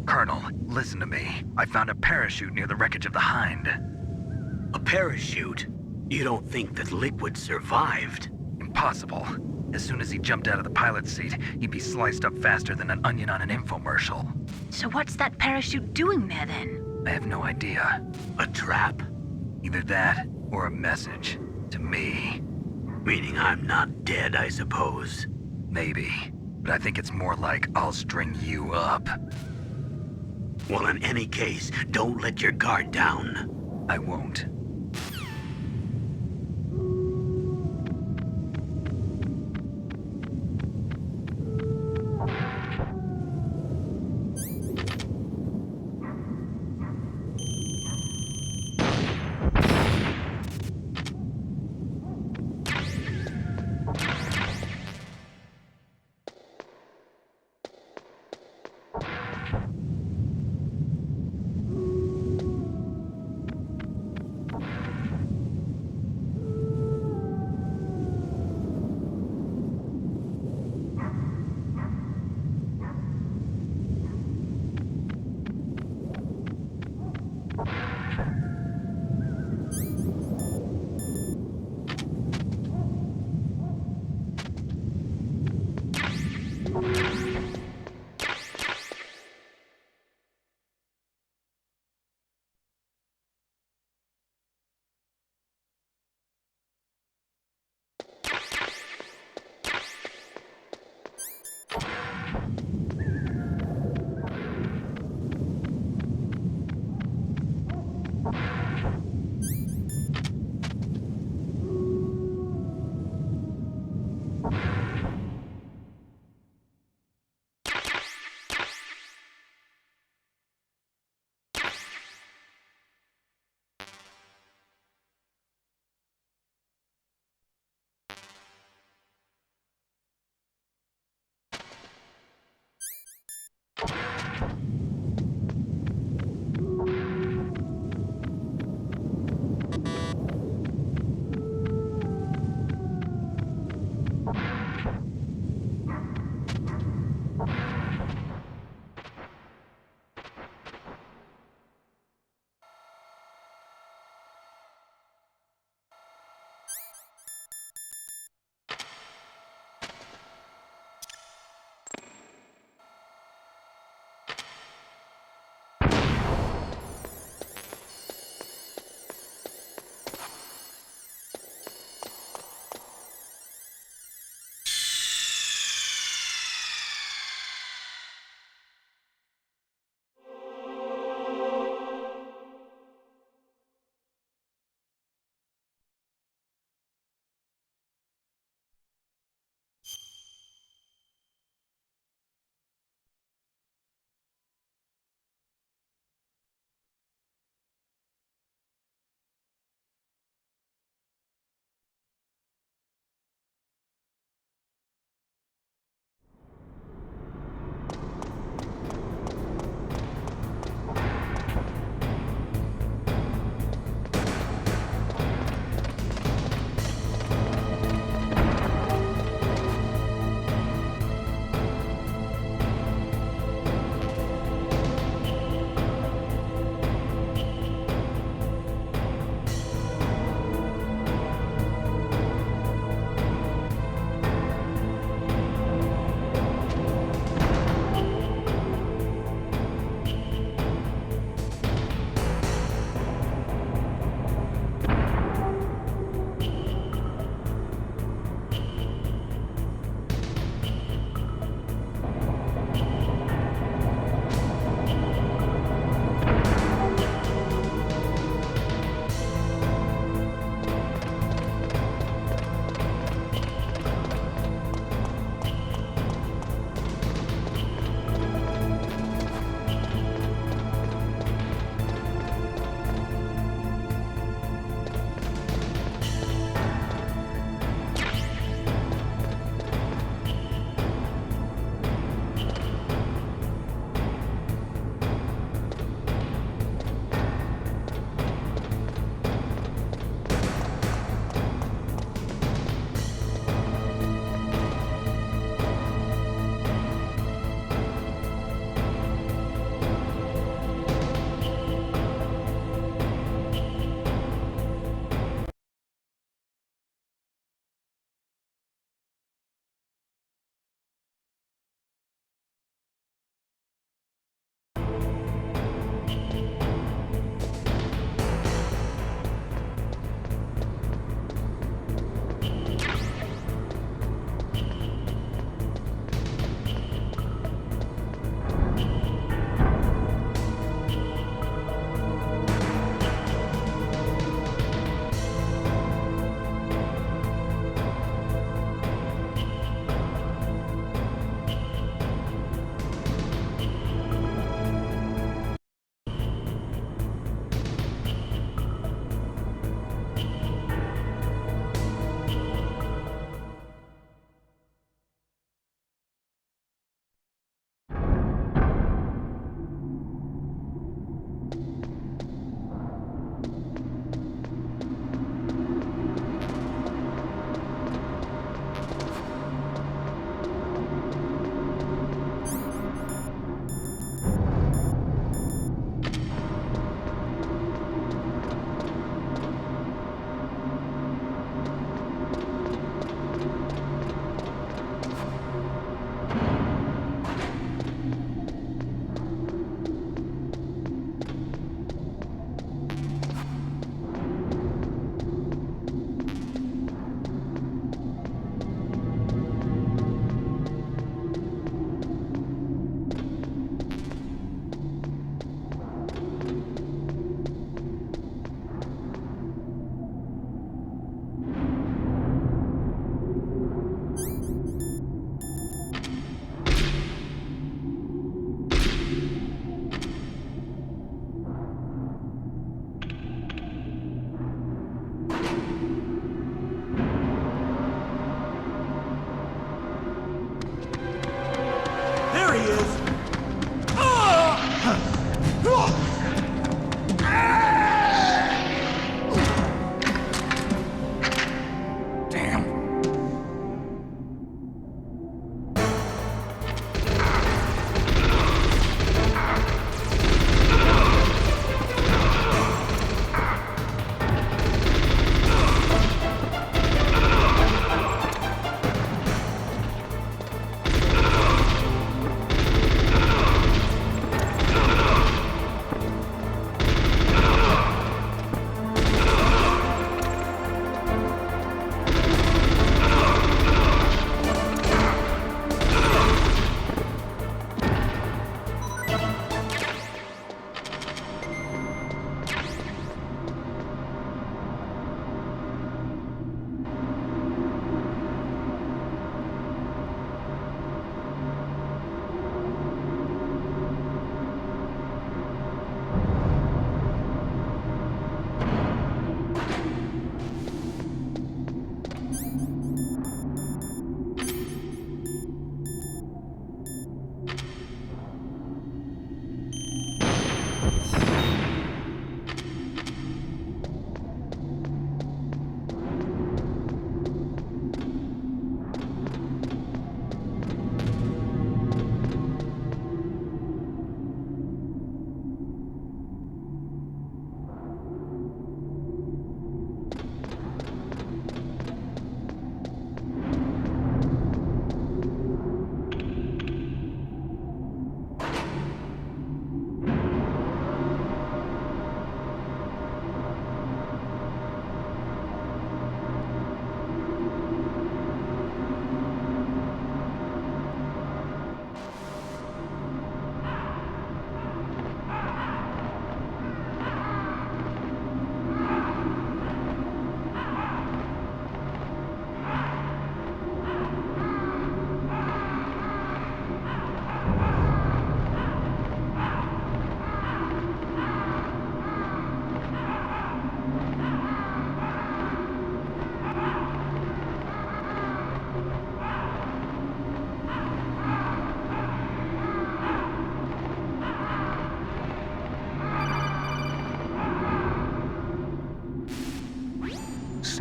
Colonel, listen to me. I found a parachute near the wreckage of the Hind. A parachute? You don't think that Liquid survived? Impossible. As soon as he jumped out of the pilot's seat, he'd be sliced up faster than an onion on an infomercial. So what's that parachute doing there then? I have no idea. A trap? Either that, or a message. To me. Meaning I'm not dead, I suppose. Maybe. But I think it's more like I'll string you up. Well, in any case, don't let your guard down. I won't.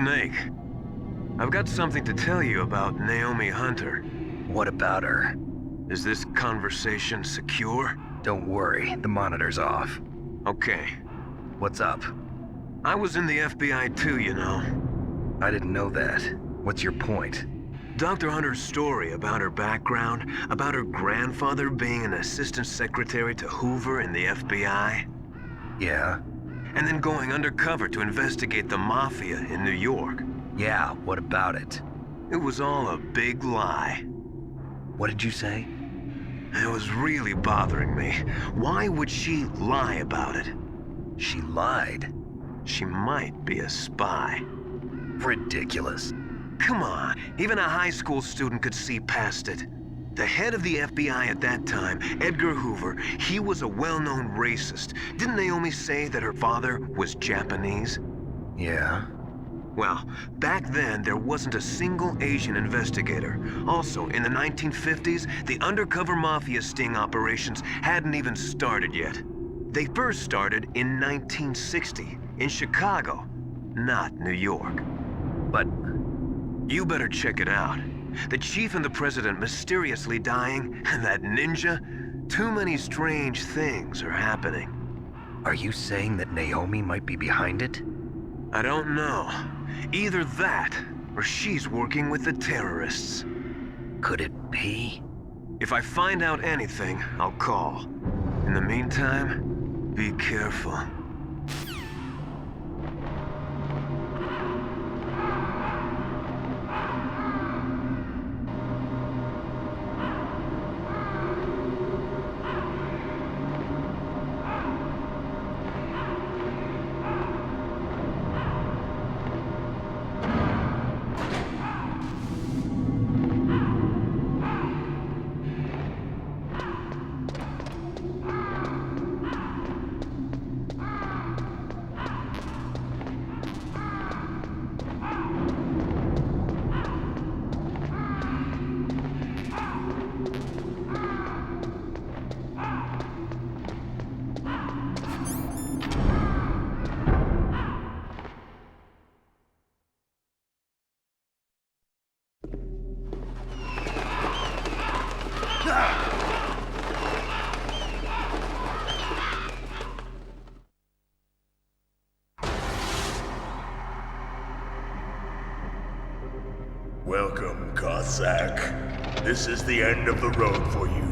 Snake. I've got something to tell you about Naomi Hunter. What about her? Is this conversation secure? Don't worry, the monitor's off. Okay. What's up? I was in the FBI too, you know. I didn't know that. What's your point? Dr. Hunter's story about her background, about her grandfather being an assistant secretary to Hoover in the FBI, Yeah? and then going undercover to investigate the Mafia in New York. Yeah, what about it? It was all a big lie. What did you say? It was really bothering me. Why would she lie about it? She lied. She might be a spy. Ridiculous. Come on, even a high school student could see past it. The head of the FBI at that time, Edgar Hoover, he was a well-known racist. Didn't Naomi say that her father was Japanese? Yeah? Well, back then, there wasn't a single Asian investigator. Also, in the 1950s, the undercover mafia sting operations hadn't even started yet. They first started in 1960, in Chicago, not New York. But You better check it out. The chief and the president mysteriously dying, and that ninja? Too many strange things are happening. are you saying that Naomi might be behind it? I don't know. Either that, or she's working with the terrorists. Could it be? If I find out anything, I'll call. In the meantime, be careful. Welcome, Cossack. This is the end of the road for you.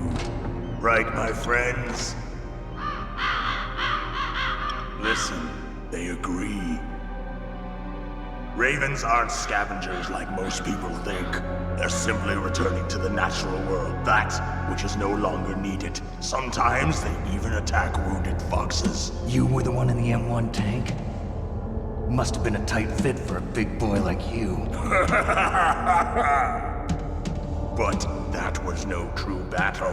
Right, my friends? Listen, they agree. Ravens aren't scavengers like most people think. They're simply returning to the natural world, that which is no longer needed. Sometimes they even attack wounded foxes. You were the one in the M1 tank? Must have been a tight fit for a big boy like you. But that was no true battle.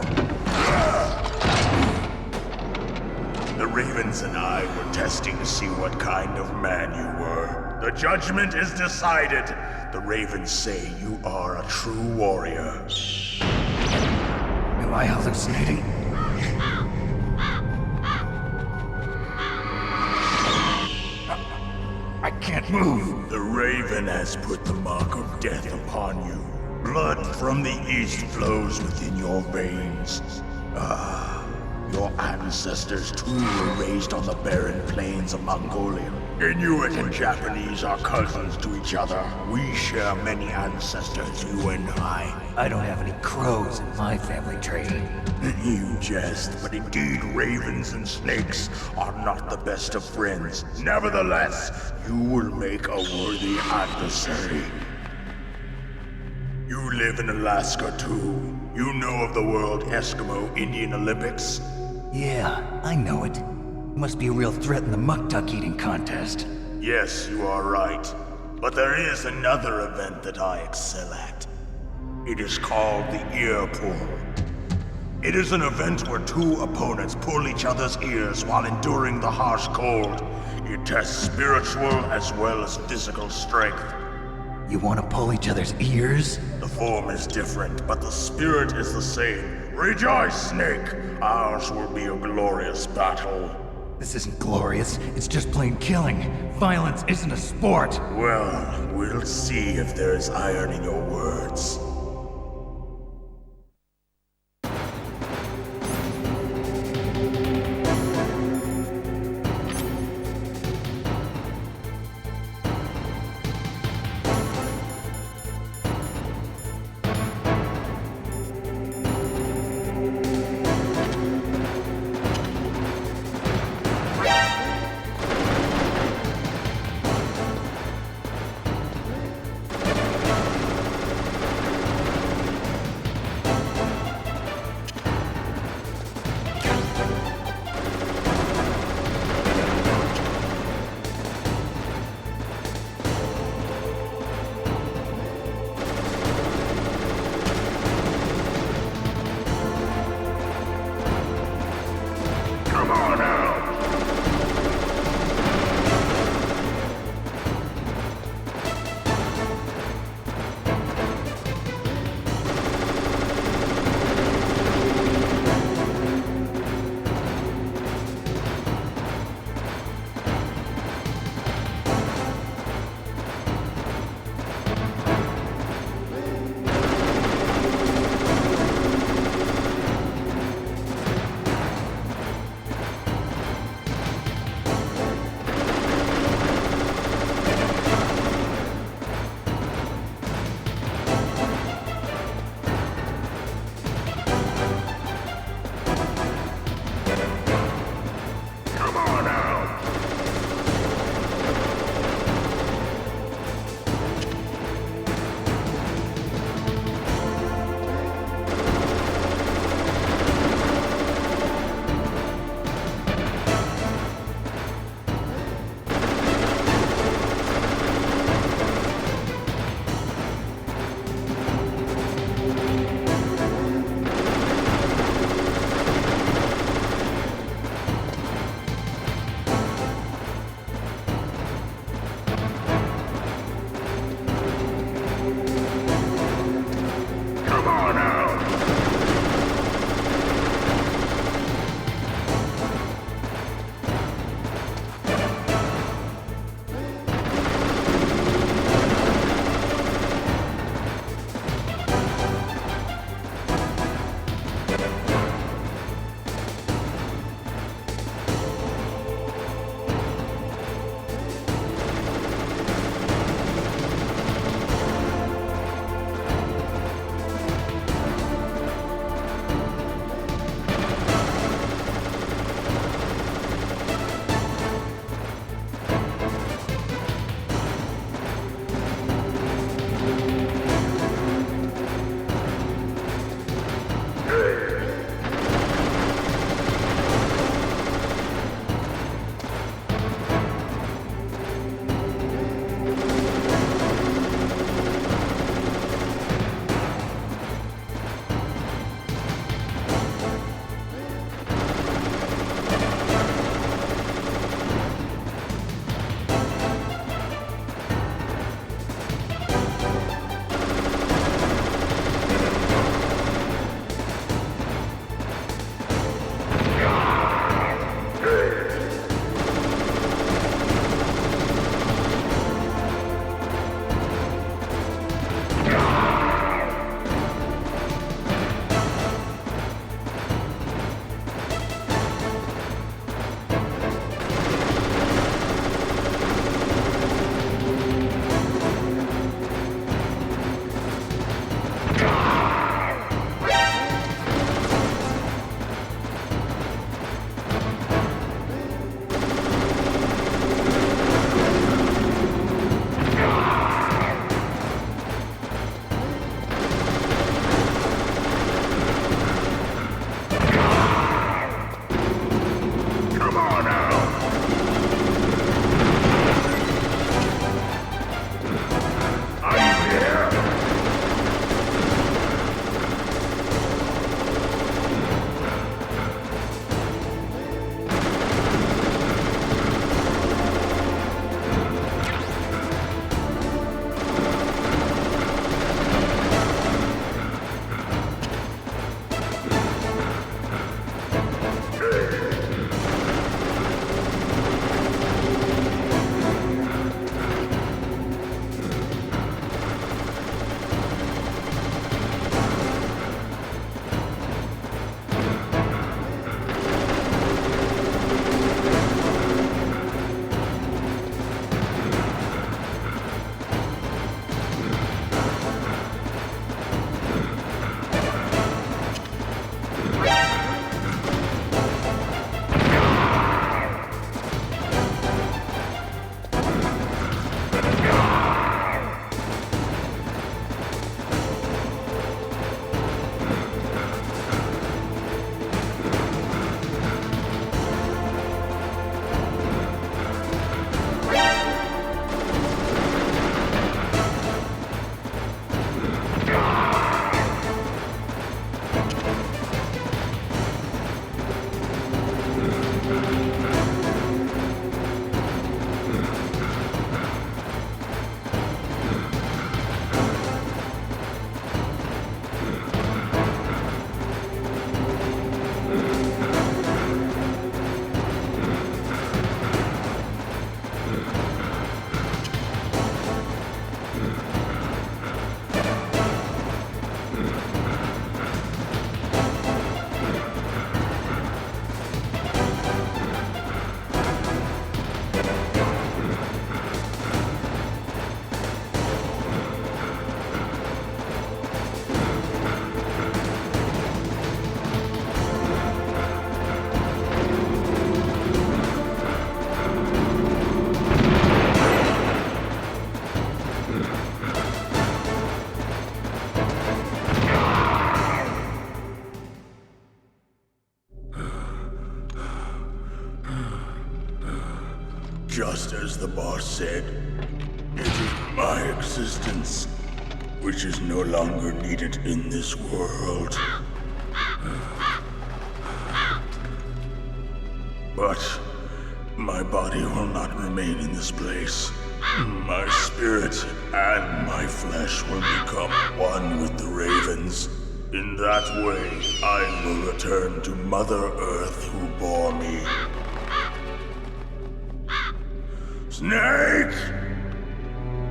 The Ravens and I were testing to see what kind of man you were. The judgment is decided. The Ravens say you are a true warrior. Am I hallucinating? I can't move. The Raven has put the mark of death upon you. Blood from the east flows within your veins. Your ancestors too were raised on the barren plains of Mongolia. Inuit and Japanese are cousins to each other. We share many ancestors, you and I. I don't have any crows in my family tree. You jest, but indeed ravens and snakes are not the best of friends. Nevertheless, you will make a worthy adversary. You live in Alaska too. You know of the World Eskimo Indian Olympics? Yeah, I know it. Must be a real threat in the muck duck eating contest. Yes, you are right. But there is another event that I excel at. It is called the ear pull. It is an event where two opponents pull each other's ears while enduring the harsh cold. It tests spiritual as well as physical strength. You want to pull each other's ears? The form is different, but the spirit is the same. Rejoice, Snake! Ours will be a glorious battle. This isn't glorious, it's just plain killing. Violence isn't a sport. Well, We'll see if there's iron in your words. as the boss said, it is my existence which is no longer needed in this world. But my body will not remain in this place. My spirit and my flesh will become one with the ravens. In that way, I will return to Mother Earth who bore me. Snake!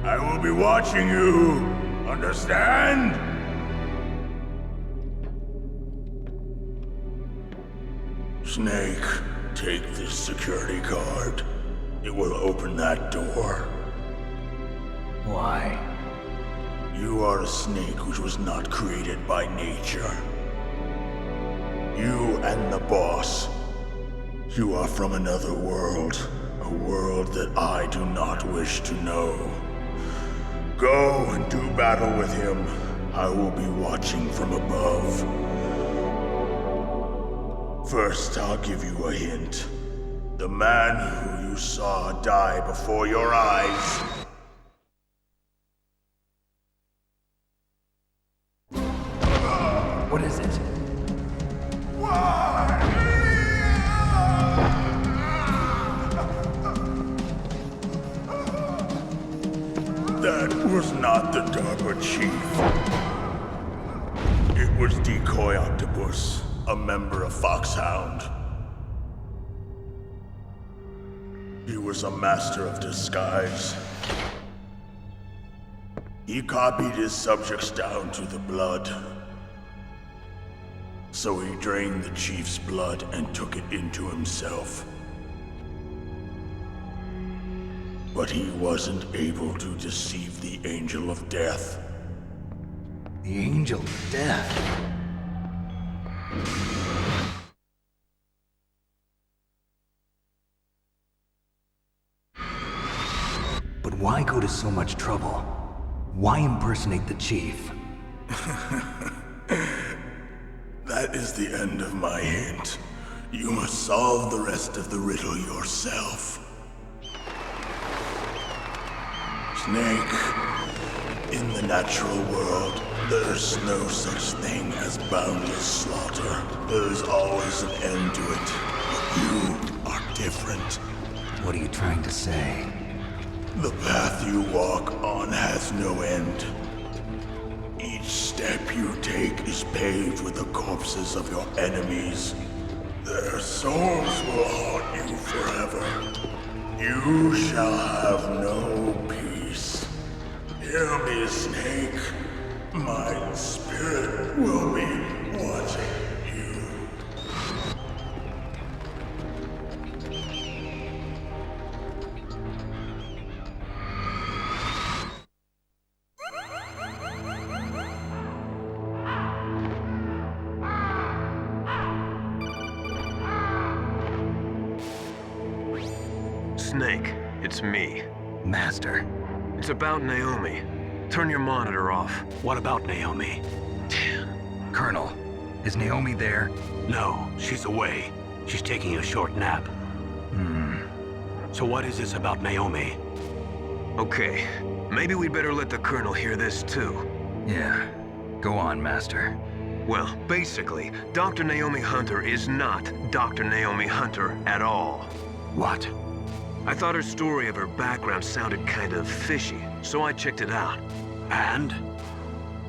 I will be watching you. Understand? Snake, take this security card. It will open that door. Why? You are a snake which was not created by nature. You and the boss. You are from another world. A world that I do not wish to know. Go and do battle with him. I will be watching from above. First, I'll give you a hint. The man who you saw die before your eyes. What is it? That was not the DARPA chief. It was Decoy Octopus, a member of Foxhound. He was a master of disguise. He copied his subjects down to the blood. So he drained the chief's blood and took it into himself. But he wasn't able to deceive the Angel of Death. The Angel of Death? But why go to so much trouble? Why impersonate the chief? That is the end of my hint. You must solve the rest of the riddle yourself. Snake, in the natural world, there's no such thing as boundless slaughter. There's always an end to it. But you are different. What are you trying to say? The path you walk on has no end. Each step you take is paved with the corpses of your enemies. Their souls will haunt you forever. You shall have no peace. Hear me, Snake. My spirit will be watching you. Snake, it's me. Master. It's about Naomi. Turn your monitor off. What about Naomi? Colonel, is Naomi there? No, she's away. She's taking a short nap. So what is this about Naomi? Okay, maybe we'd better let the Colonel hear this too. Yeah. Go on, Master. Well, basically, Dr. Naomi Hunter is not Dr. Naomi Hunter at all. What? I thought her story of her background sounded kind of fishy, so I checked it out. And?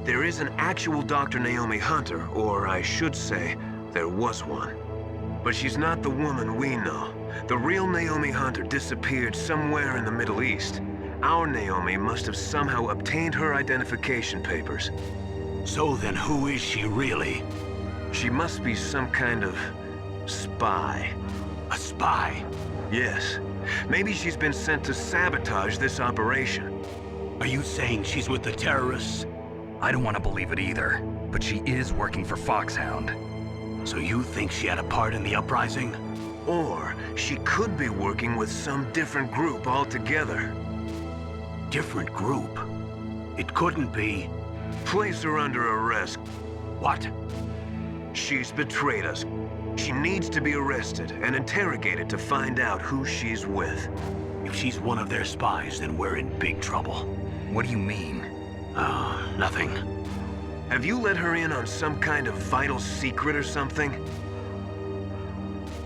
There is an actual Dr. Naomi Hunter, or I should say, there was one. But she's not the woman we know. The real Naomi Hunter disappeared somewhere in the Middle East. Our Naomi must have somehow obtained her identification papers. So then who is she really? She must be some kind of spy. A spy? Yes. Maybe she's been sent to sabotage this operation. Are you saying she's with the terrorists? I don't want to believe it either, but she is working for Foxhound. So you think she had a part in the uprising? Or she could be working with some different group altogether. Different group? It couldn't be. Place her under arrest. What? She's betrayed us. She needs to be arrested and interrogated to find out who she's with. If If she's one of their spies, then we're in big trouble. What do you mean? Nothing. Have you let her in on some kind of vital secret or something?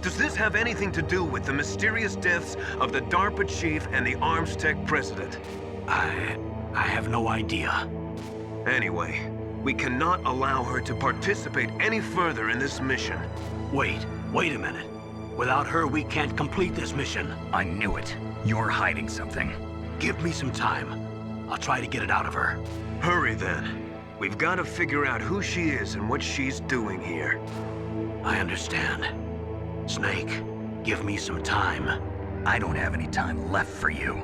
Does this have anything to do with the mysterious deaths of the DARPA chief and the Arms Tech president? I have no idea. Anyway, we cannot allow her to participate any further in this mission. Wait a minute. Without her, we can't complete this mission. I knew it. You're hiding something. Give me some time. I'll try to get it out of her. Hurry then. We've got to figure out who she is and what she's doing here. I understand. Snake, give me some time. I don't have any time left for you.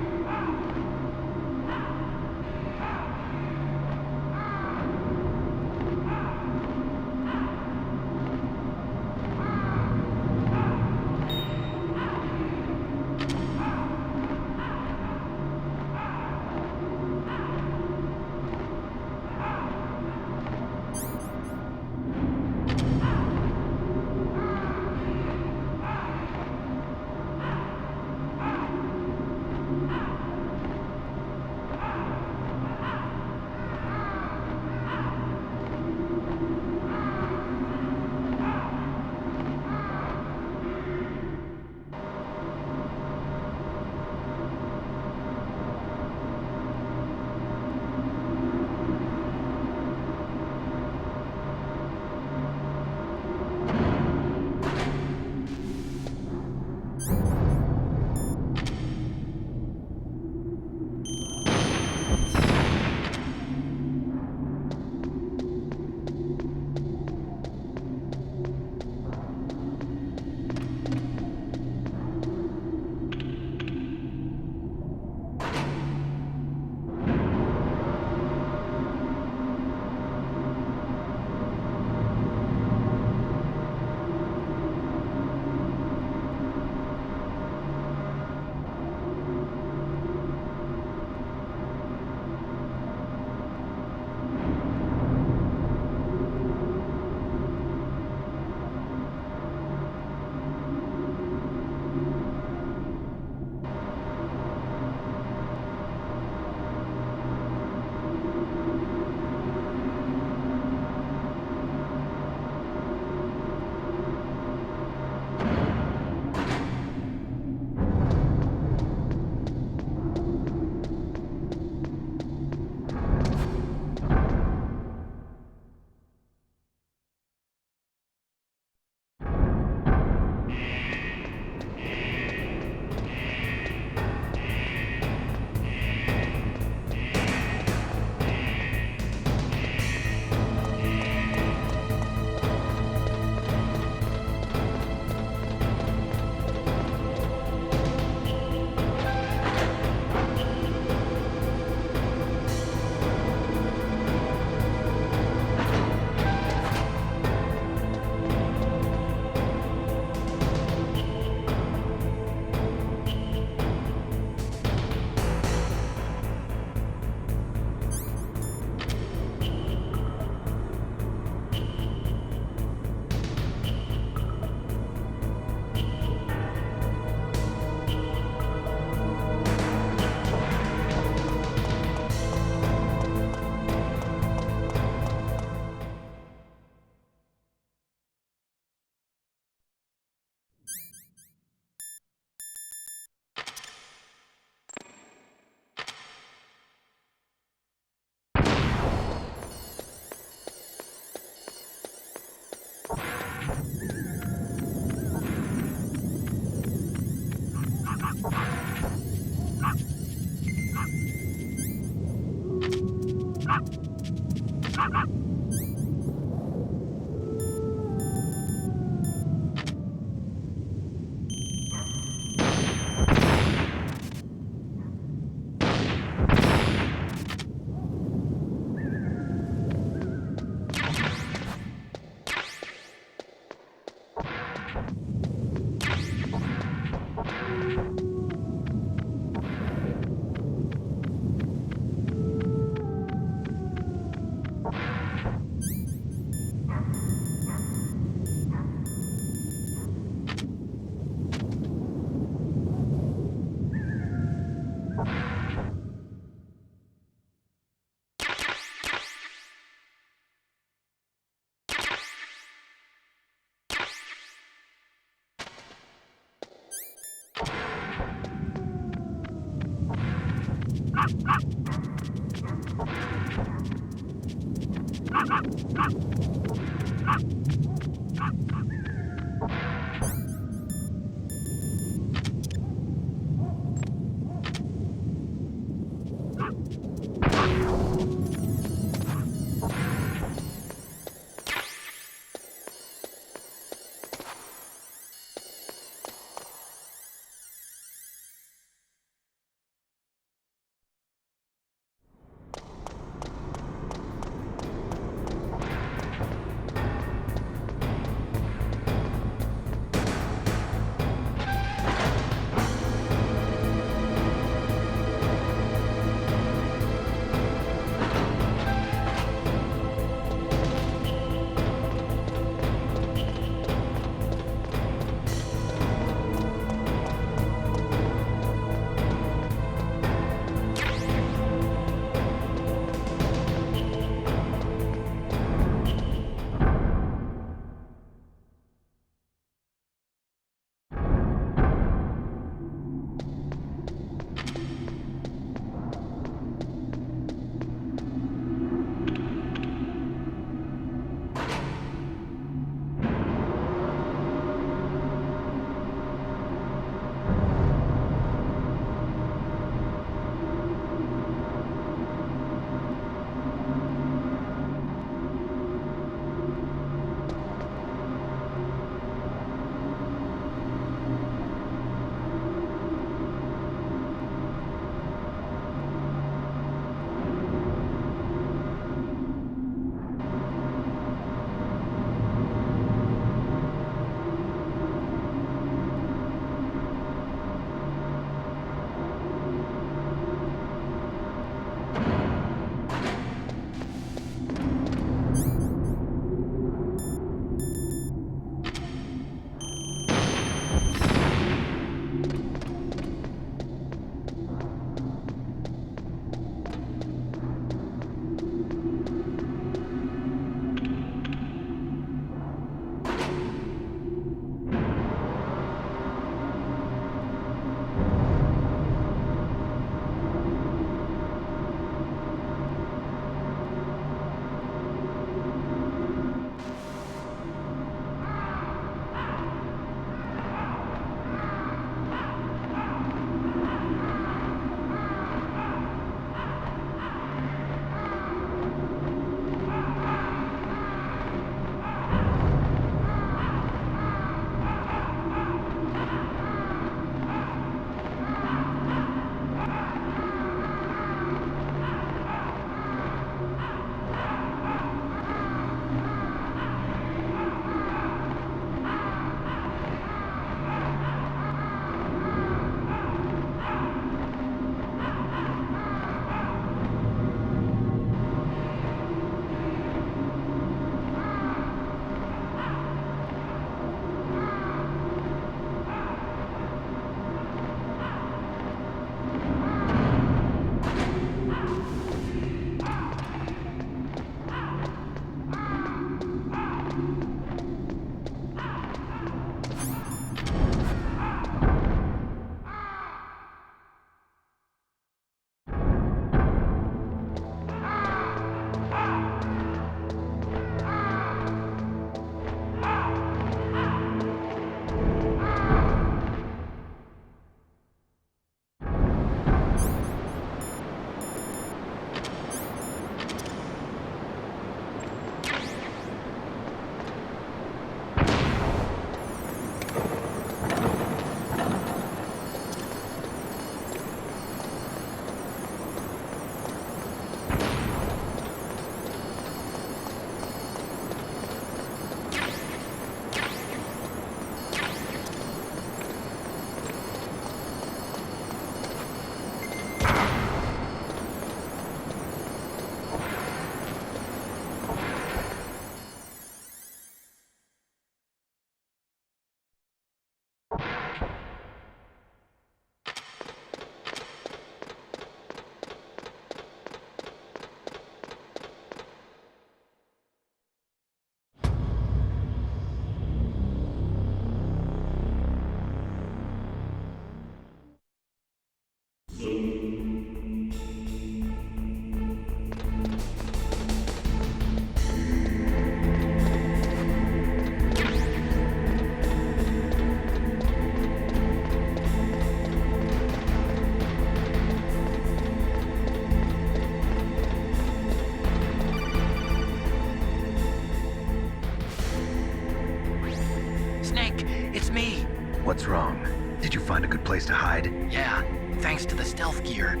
find a good place to hide? Yeah, thanks to the stealth gear.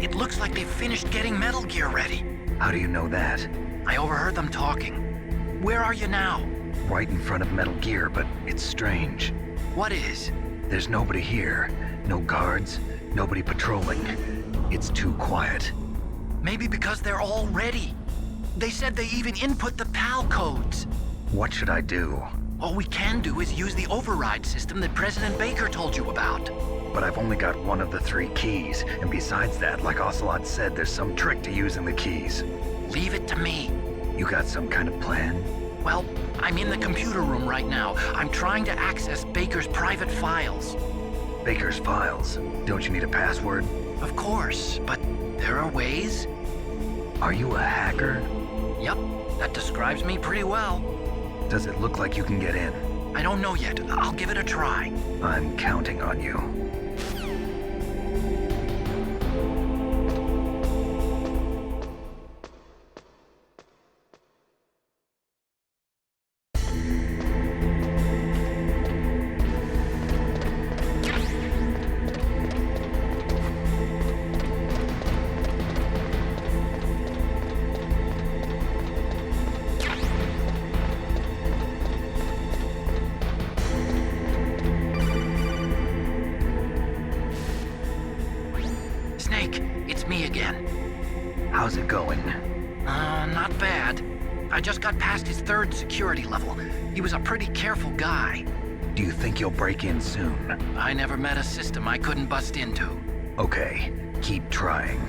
It looks like they've finished getting Metal Gear ready. How do you know that? I overheard them talking. Where are you now? Right in front of Metal Gear, but it's strange. What is? There's nobody here. No guards, nobody patrolling. It's too quiet. Maybe because they're all ready. They said they even input the PAL codes. What should I do? All we can do is use the override system that President Baker told you about. But I've only got one of the 3 keys, and besides that, like Ocelot said, there's some trick to using the keys. Leave it to me. You got some kind of plan? Well, I'm in the computer room right now. I'm trying to access Baker's private files. Baker's files? Don't you need a password? Of course, but there are ways. Are you a hacker? Yep, that describes me pretty well. Does it look like you can get in? I don't know yet. I'll give it a try. I'm counting on you. It's me again. How's it going? Not bad. I just got past his 3rd security level. He was a pretty careful guy. Do you think you'll break in soon? I never met a system I couldn't bust into. Okay, keep trying.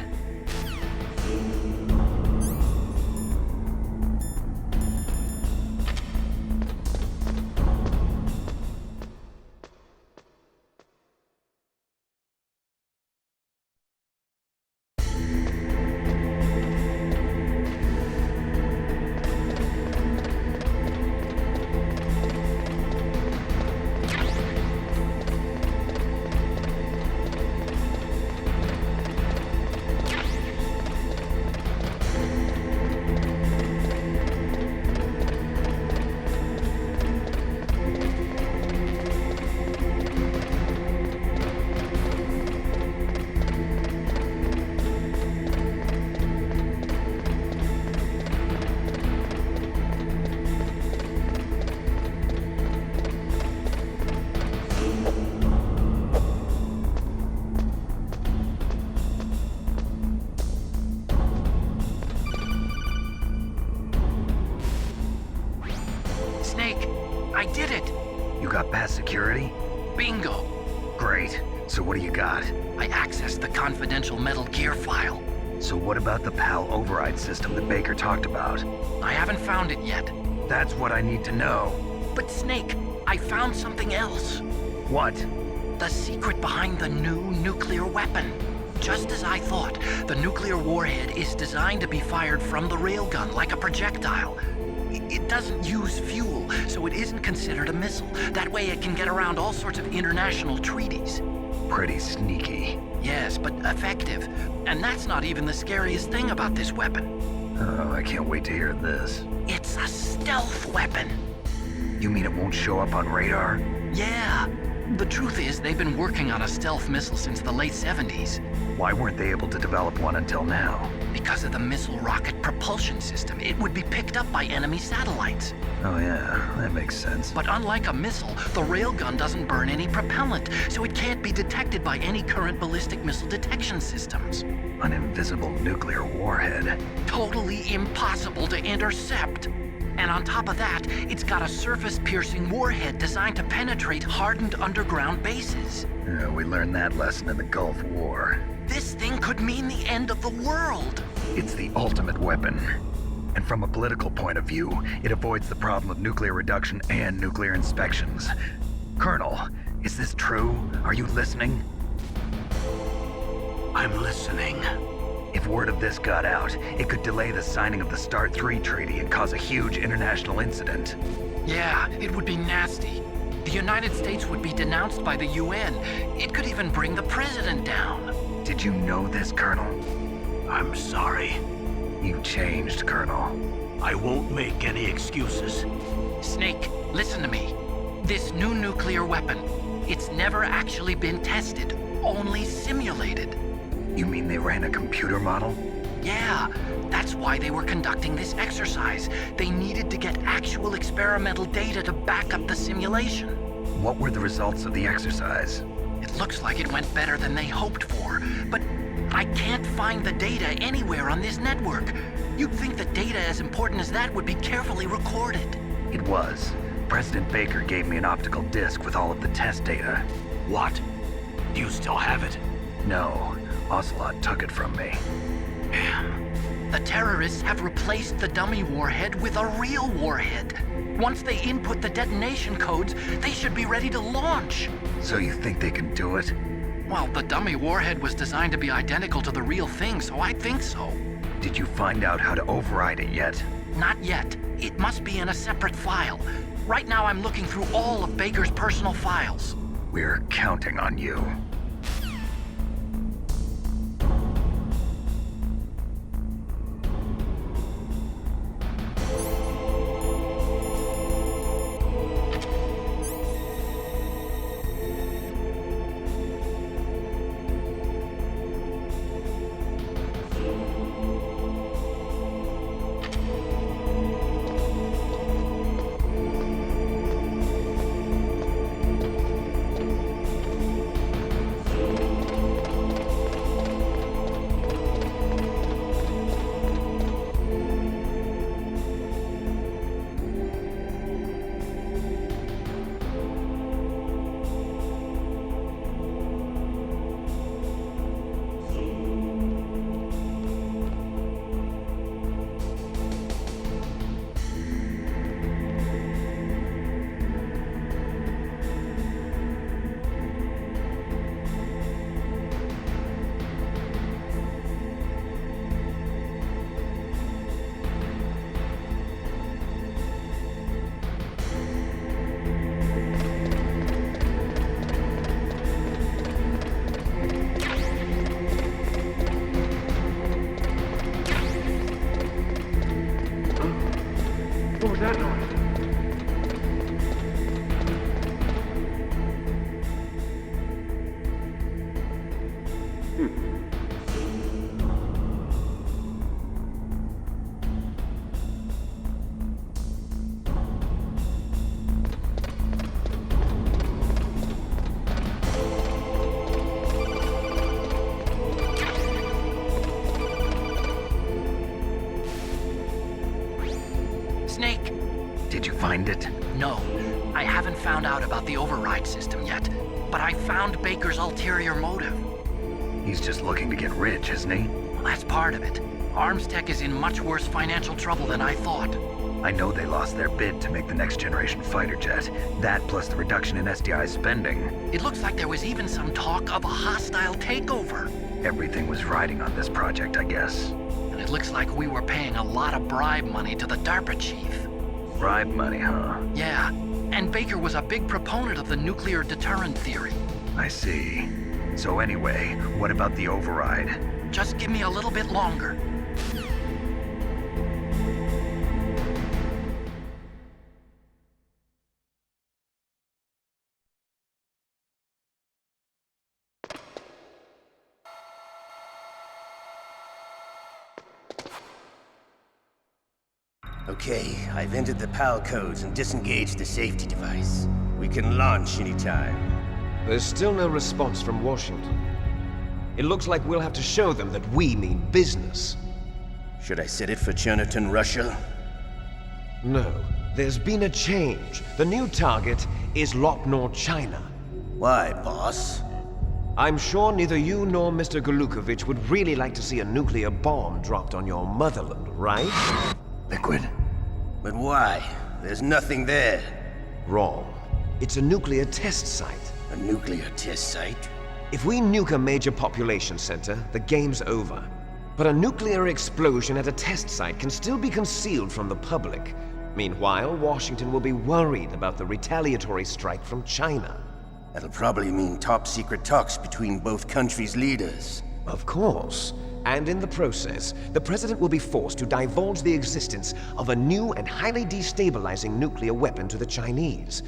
I did it! You got past security? Bingo! Great. So what do you got? I accessed the confidential Metal Gear file. So what about the PAL override system that Baker talked about? I haven't found it yet. That's what I need to know. But Snake, I found something else. What? The secret behind the new nuclear weapon. Just as I thought, the nuclear warhead is designed to be fired from the railgun like a projectile. It doesn't use fuel, so it isn't considered a missile. That way it can get around all sorts of international treaties. Pretty sneaky. Yes, but effective. And that's not even the scariest thing about this weapon. Oh, I can't wait to hear this. It's a stealth weapon. You mean it won't show up on radar? Yeah. The truth is, they've been working on a stealth missile since the late 70s. Why weren't they able to develop one until now? Because of the missile rocket propulsion system, it would be picked up by enemy satellites. Oh yeah, that makes sense. But unlike a missile, the railgun doesn't burn any propellant, so it can't be detected by any current ballistic missile detection systems. An invisible nuclear warhead. Totally impossible to intercept. And on top of that, it's got a surface-piercing warhead designed to penetrate hardened underground bases. Yeah, we learned that lesson in the Gulf War. This thing could mean the end of the world. It's the ultimate weapon. And from a political point of view, it avoids the problem of nuclear reduction and nuclear inspections. Colonel, is this true? Are you listening? I'm listening. If word of this got out, it could delay the signing of the START 3 treaty and cause a huge international incident. Yeah, it would be nasty. The United States would be denounced by the UN. It could even bring the president down. Did you know this, Colonel? I'm sorry. You changed, Colonel. I won't make any excuses. Snake, listen to me. This new nuclear weapon, It's never actually been tested, only simulated. You mean they ran a computer model? Yeah, that's why they were conducting this exercise. They needed to get actual experimental data to back up the simulation. What were the results of the exercise? It looks like it went better than they hoped for, but I can't find the data anywhere on this network. You'd think the data as important as that would be carefully recorded. It was. President Baker gave me an optical disc with all of the test data. What? Do you still have it? No, Ocelot took it from me. Damn. The terrorists have replaced the dummy warhead with a real warhead. Once they input the detonation codes, they should be ready to launch. So you think they can do it? Well, the dummy warhead was designed to be identical to the real thing, so I think so. Did you find out how to override it yet? Not yet. It must be in a separate file. Right now I'm looking through all of Baker's personal files. We're counting on you. Snake! Did you find it? No, I haven't found out about the override system yet, but I found Baker's ulterior motive. He's just looking to get rich, isn't he? Well, that's part of it. Arms Tech is in much worse financial trouble than I thought. I know they lost their bid to make the next generation fighter jet. That plus the reduction in SDI spending. It looks like there was even some talk of a hostile takeover. Everything was riding on this project, I guess. And it looks like we were paying a lot of bribe money to the DARPA chief. Bribe money, huh? Yeah, and Baker was a big proponent of the nuclear deterrent theory. I see. So anyway, what about the override? Just give me a little bit longer. Okay, I've entered the PAL codes and disengaged the safety device. We can launch anytime. There's still no response from Washington. It looks like we'll have to show them that we mean business. Should I set it for Cherniton, Russia? No, there's been a change. The new target is Lopnor, China. Why, boss? I'm sure neither you nor Mr. Golukovich would really like to see a nuclear bomb dropped on your motherland, right? Liquid. But why? There's nothing there. Wrong. It's a nuclear test site. A nuclear test site? If we nuke a major population center, the game's over. But a nuclear explosion at a test site can still be concealed from the public. Meanwhile, Washington will be worried about the retaliatory strike from China. That'll probably mean top-secret talks between both countries' leaders. Of course. And in the process, the President will be forced to divulge the existence of a new and highly destabilizing nuclear weapon to the Chinese.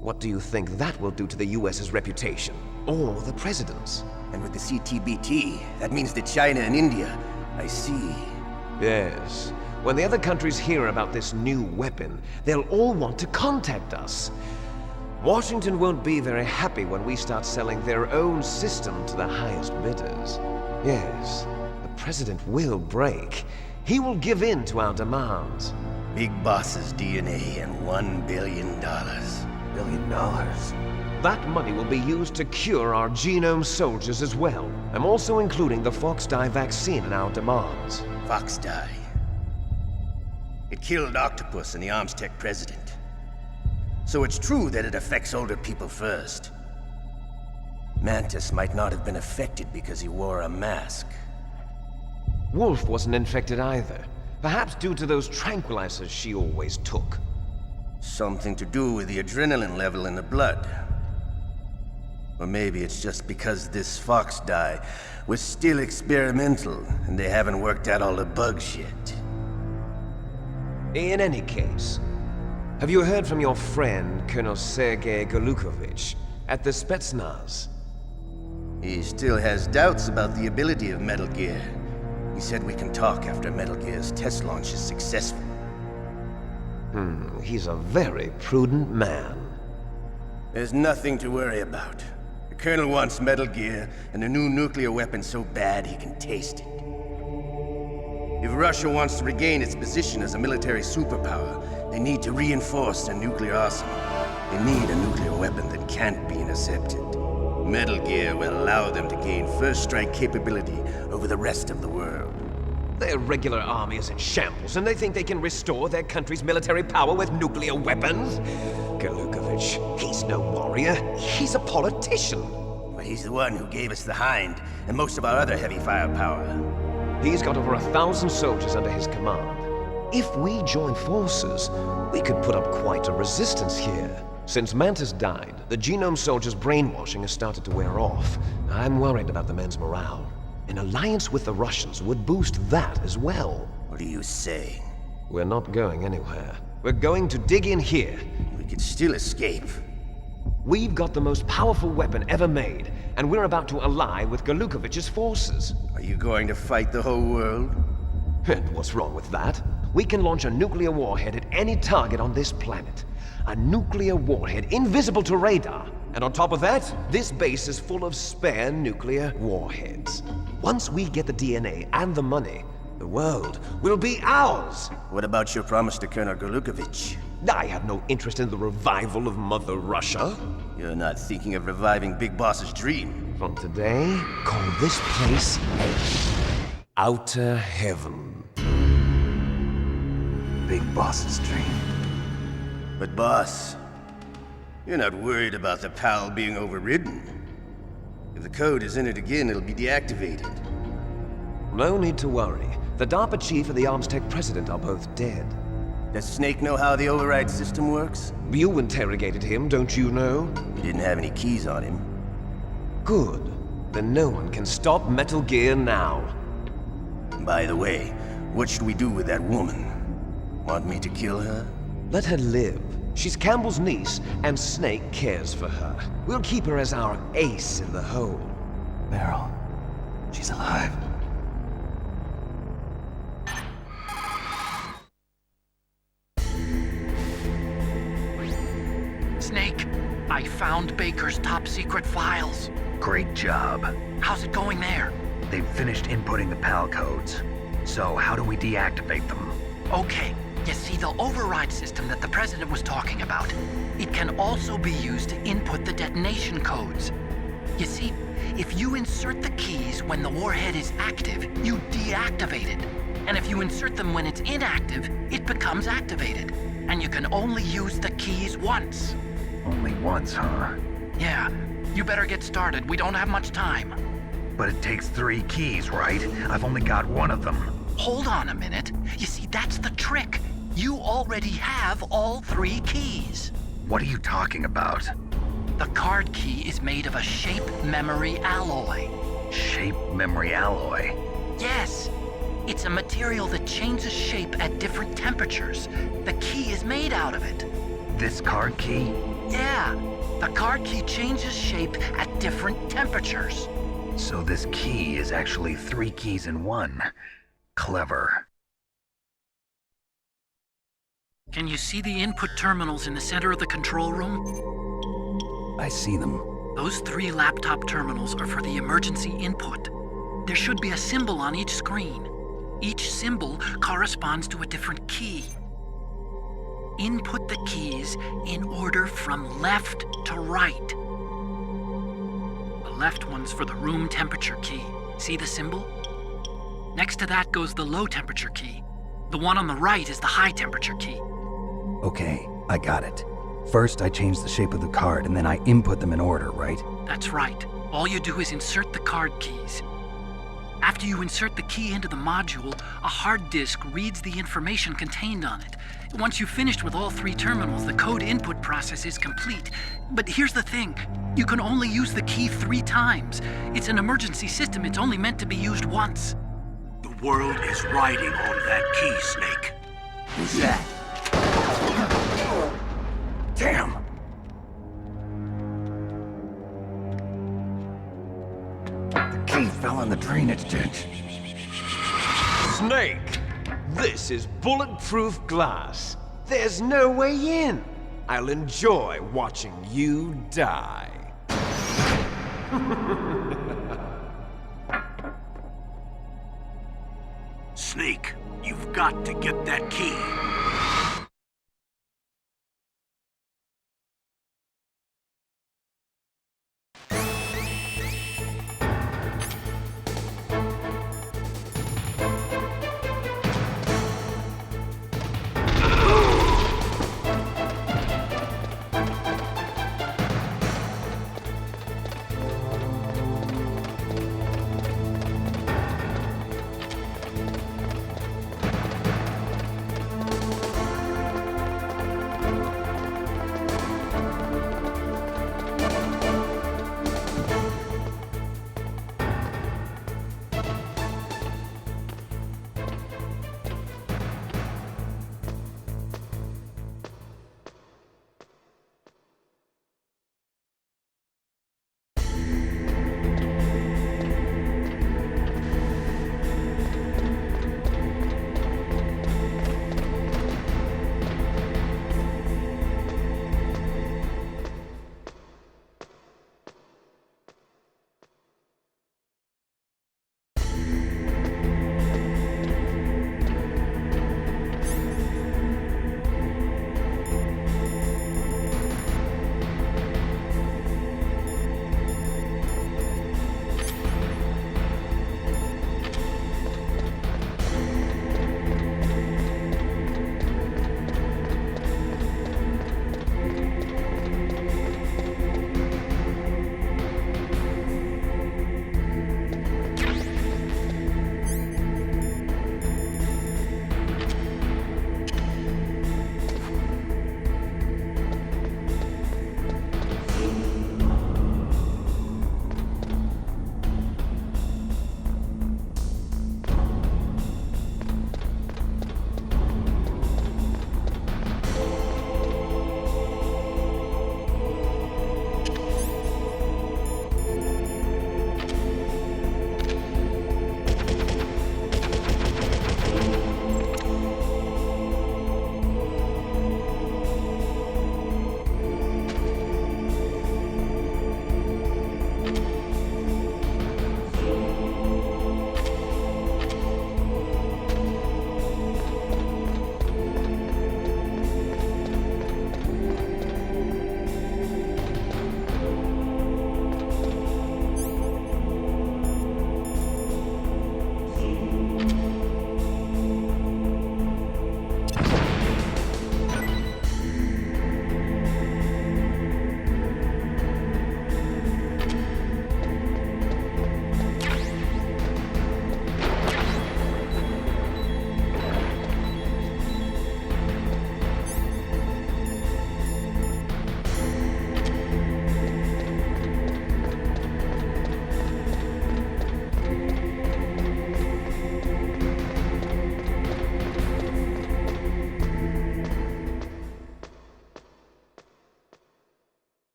What do you think that will do to the US's reputation? Or the president's? And with the CTBT, that means that China and India. I see. Yes. When the other countries hear about this new weapon, they'll all want to contact us. Washington won't be very happy when we start selling their own system to the highest bidders. Yes, the president will break. He will give in to our demands. Big Boss's DNA and $1 billion. $1 billion? That money will be used to cure our genome soldiers as well. I'm also including the Fox-Die vaccine in our demands. Fox-Die. It killed Octopus and the Armstech president. So it's true that it affects older people first. Mantis might not have been affected because he wore a mask. Wolf wasn't infected either. Perhaps due to those tranquilizers she always took. Something to do with the adrenaline level in the blood. Or maybe it's just because this Fox-Die was still experimental and they haven't worked out all the bugs yet. In any case, have you heard from your friend, Colonel Sergei Golukovich, at the Spetsnaz? He still has doubts about the ability of Metal Gear. He said we can talk after Metal Gear's test launch is successful. He's a very prudent man. There's nothing to worry about. The Colonel wants Metal Gear and a new nuclear weapon so bad he can taste it. If Russia wants to regain its position as a military superpower, they need to reinforce their nuclear arsenal. They need a nuclear weapon that can't be intercepted. Metal Gear will allow them to gain first strike capability over the rest of the world. Their regular army is in shambles, and they think they can restore their country's military power with nuclear weapons? Golukovich, he's no warrior. He's a politician. But he's the one who gave us the Hind and most of our other heavy firepower. He's got over 1,000 soldiers under his command. If we join forces, we could put up quite a resistance here. Since Mantis died, the genome soldiers' brainwashing has started to wear off. I'm worried about the men's morale. An alliance with the Russians would boost that as well. What are you saying? We're not going anywhere. We're going to dig in here. We could still escape. We've got the most powerful weapon ever made, and we're about to ally with Golukovich's forces. Are you going to fight the whole world? And what's wrong with that? We can launch a nuclear warhead at any target on this planet. A nuclear warhead invisible to radar. And on top of that, this base is full of spare nuclear warheads. Once we get the DNA and the money, the world will be ours! What about your promise to Colonel Golukovich? I have no interest in the revival of Mother Russia. You're not thinking of reviving Big Boss's dream. From today, call this place Outer Heaven. Big Boss's dream. But boss, you're not worried about the PAL being overridden. If the code is entered again, it'll be deactivated. No need to worry. The DARPA chief and the Armstech president are both dead. Does Snake know how the override system works? You interrogated him, don't you know? He didn't have any keys on him. Good. Then no one can stop Metal Gear now. By the way, what should we do with that woman? Want me to kill her? Let her live. She's Campbell's niece, and Snake cares for her. We'll keep her as our ace in the hole. Meryl, she's alive. Snake, I found Baker's top-secret files. Great job. How's it going there? They've finished inputting the PAL codes. So how do we deactivate them? Okay, you see the override system that the President was talking about. It can also be used to input the detonation codes. You see, if you insert the keys when the warhead is active, you deactivate it. And if you insert them when it's inactive, it becomes activated. And you can only use the keys once. Only once, huh? Yeah, you better get started. We don't have much time. But it takes 3 keys, right? I've only got 1 of them. Hold on a minute. You see, that's the trick. You already have all 3 keys. What are you talking about? The card key is made of a shape memory alloy. Shape memory alloy? Yes. It's a material that changes shape at different temperatures. The key is made out of it. This card key? Yeah, the card key changes shape at different temperatures. So this key is actually 3 keys in one. Clever. Can you see the input terminals in the center of the control room? I see them. Those 3 laptop terminals are for the emergency input. There should be a symbol on each screen. Each symbol corresponds to a different key. Input the keys in order from left to right. The left one's for the room temperature key. See the symbol? Next to that goes the low temperature key. The one on the right is the high temperature key. Okay, I got it. First, I change the shape of the card, and then I input them in order, right? That's right. All you do is insert the card keys. After you insert the key into the module, a hard disk reads the information contained on it. Once you've finished with all 3 terminals, the code input process is complete. But here's the thing. You can only use the key 3 times. It's an emergency system. It's only meant to be used once. The world is riding on that key, Snake. Who's that? Damn! The key fell in the drainage ditch. Snake! This is bulletproof glass. There's no way in. I'll enjoy watching you die. Snake, you've got to get that key.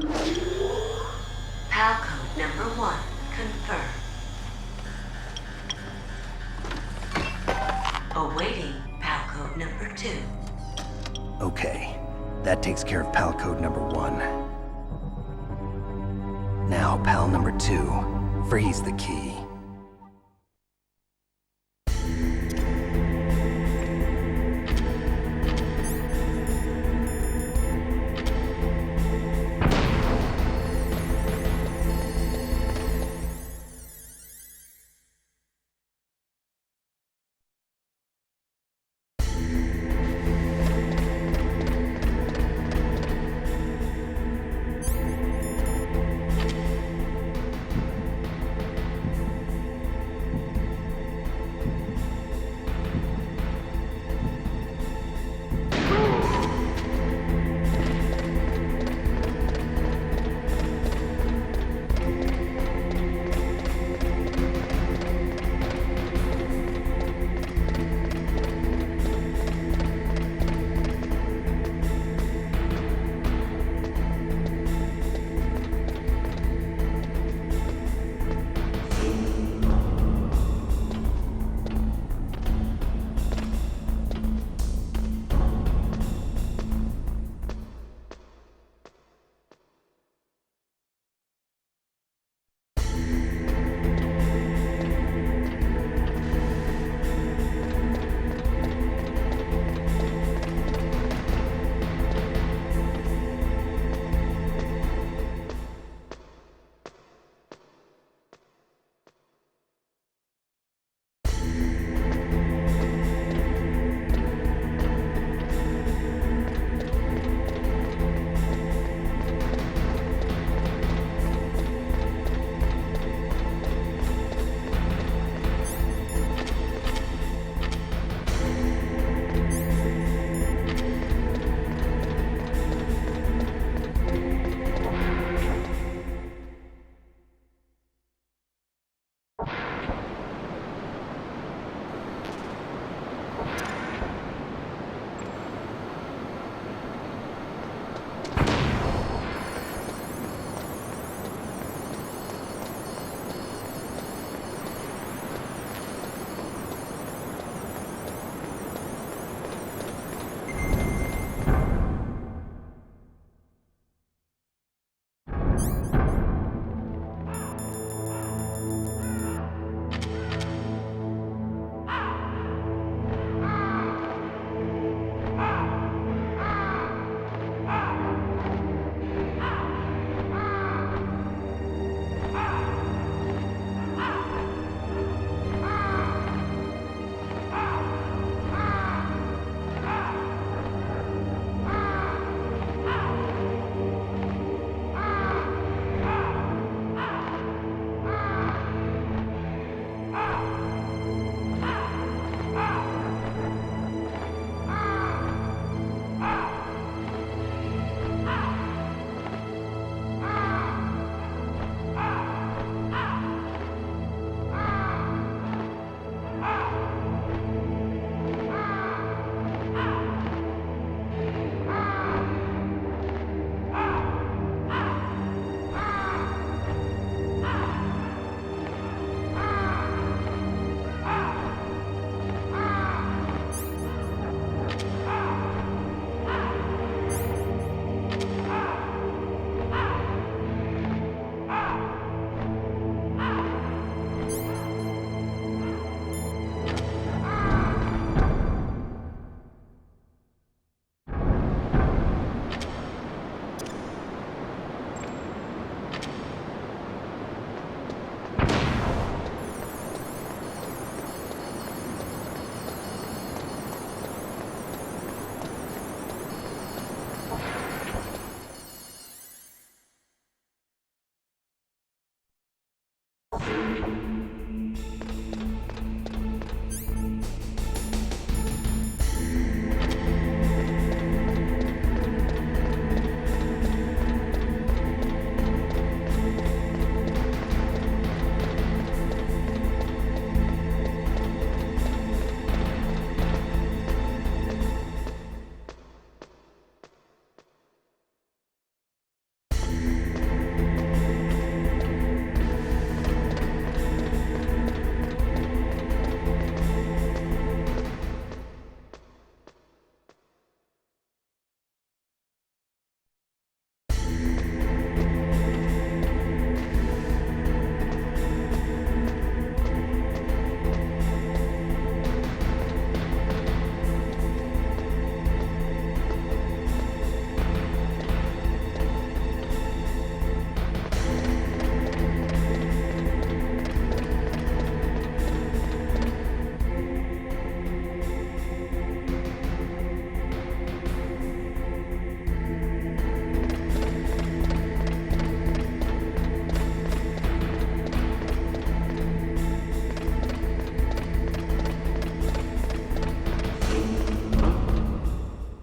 PAL code number 1 confirmed. Awaiting PAL code number 2. Okay, that takes care of PAL code number 1. Now, PAL number 2, freeze the key.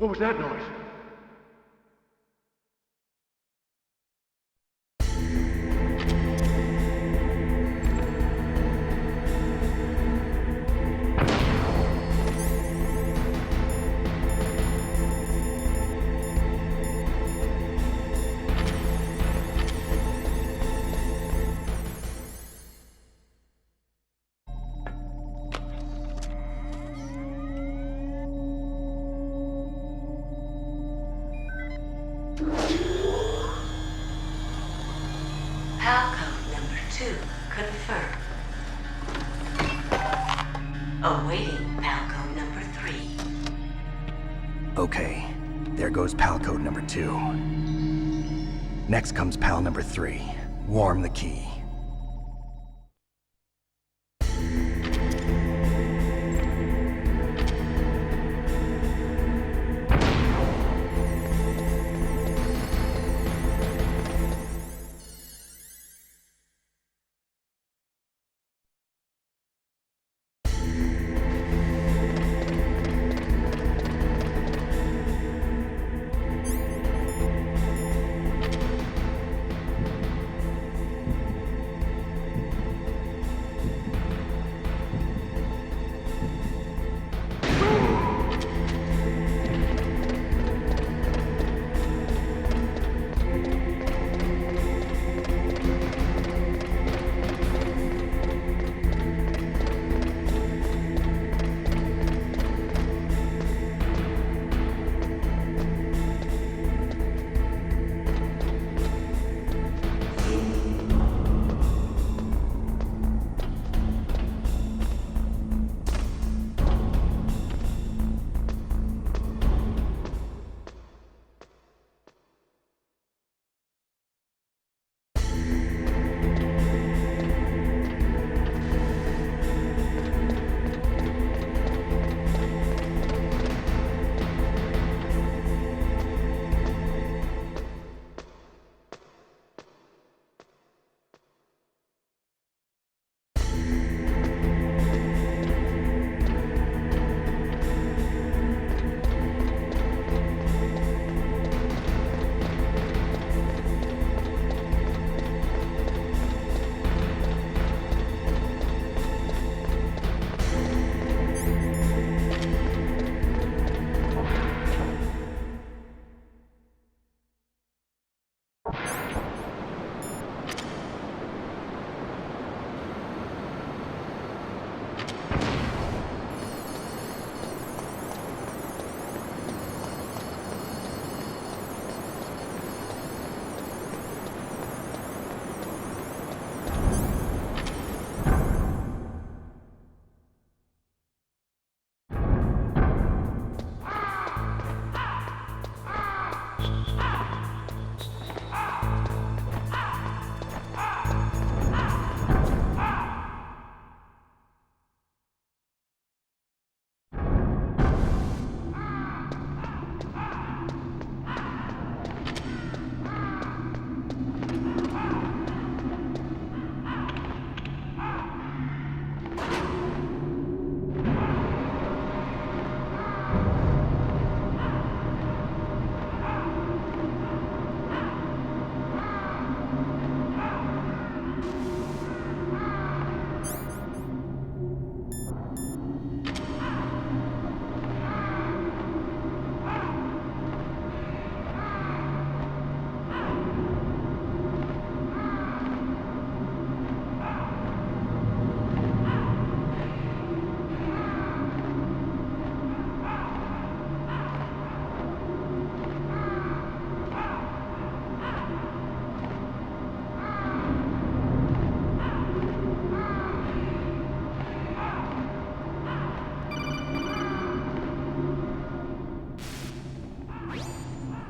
What was that noise? Palcode number 2 confirmed. Awaiting Palcode number 3. Okay, there goes pal code number 2. Next comes pal number 3. Warm the key.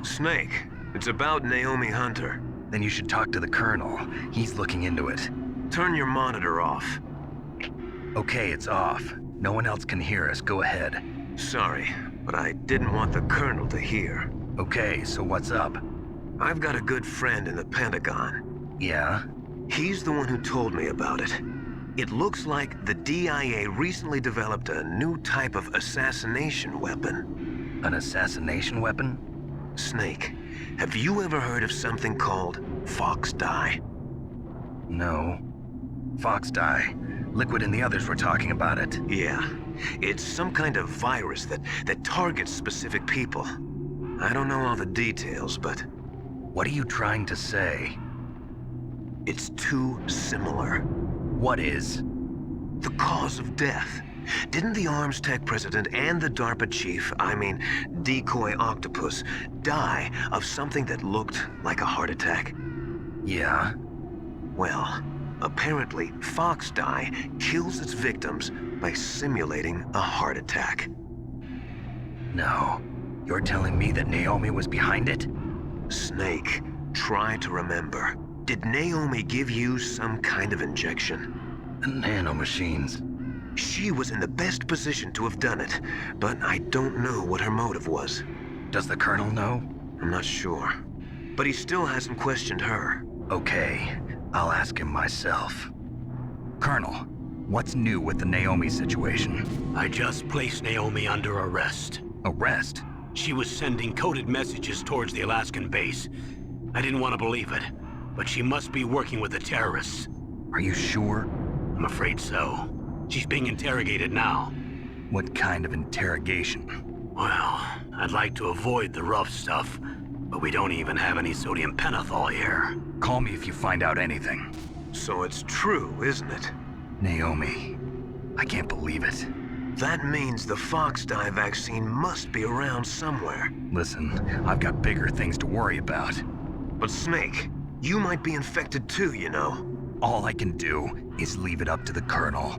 Snake, it's about Naomi Hunter. Then you should talk to the Colonel. He's looking into it. Turn your monitor off. Okay, it's off. No one else can hear us. Go ahead. Sorry, but I didn't want the Colonel to hear. Okay, so what's up? I've got a good friend in the Pentagon. Yeah? He's the one who told me about it. It looks like the DIA recently developed a new type of assassination weapon. An assassination weapon? Snake, have you ever heard of something called fox dye? No. Fox dye. Liquid and the others were talking about it. Yeah. It's some kind of virus that targets specific people. I don't know all the details, but What are you trying to say? it's too similar. What is? The cause of death. Didn't the Arms Tech president and the DARPA chief, Decoy Octopus, die of something that looked like a heart attack? Yeah. Well, apparently fox dye kills its victims by simulating a heart attack. No. You're telling me that Naomi was behind it? Snake, try to remember. Did Naomi give you some kind of injection? The nanomachines. She was in the best position to have done it, but I don't know what her motive was. Does the Colonel know? I'm not sure. But he still hasn't questioned her. Okay, I'll ask him myself. Colonel, what's new with the Naomi situation? I just placed Naomi under arrest. Arrest? She was sending coded messages towards the Alaskan base. I didn't want to believe it, but she must be working with the terrorists. Are you sure? I'm afraid so. She's being interrogated now. What kind of interrogation? Well, I'd like to avoid the rough stuff, but we don't even have any sodium pentothal here. Call me if you find out anything. So it's true, isn't it? Naomi, I can't believe it. That means the fox dye vaccine must be around somewhere. Listen, I've got bigger things to worry about. But Snake, you might be infected too, you know. All I can do is leave it up to the Colonel.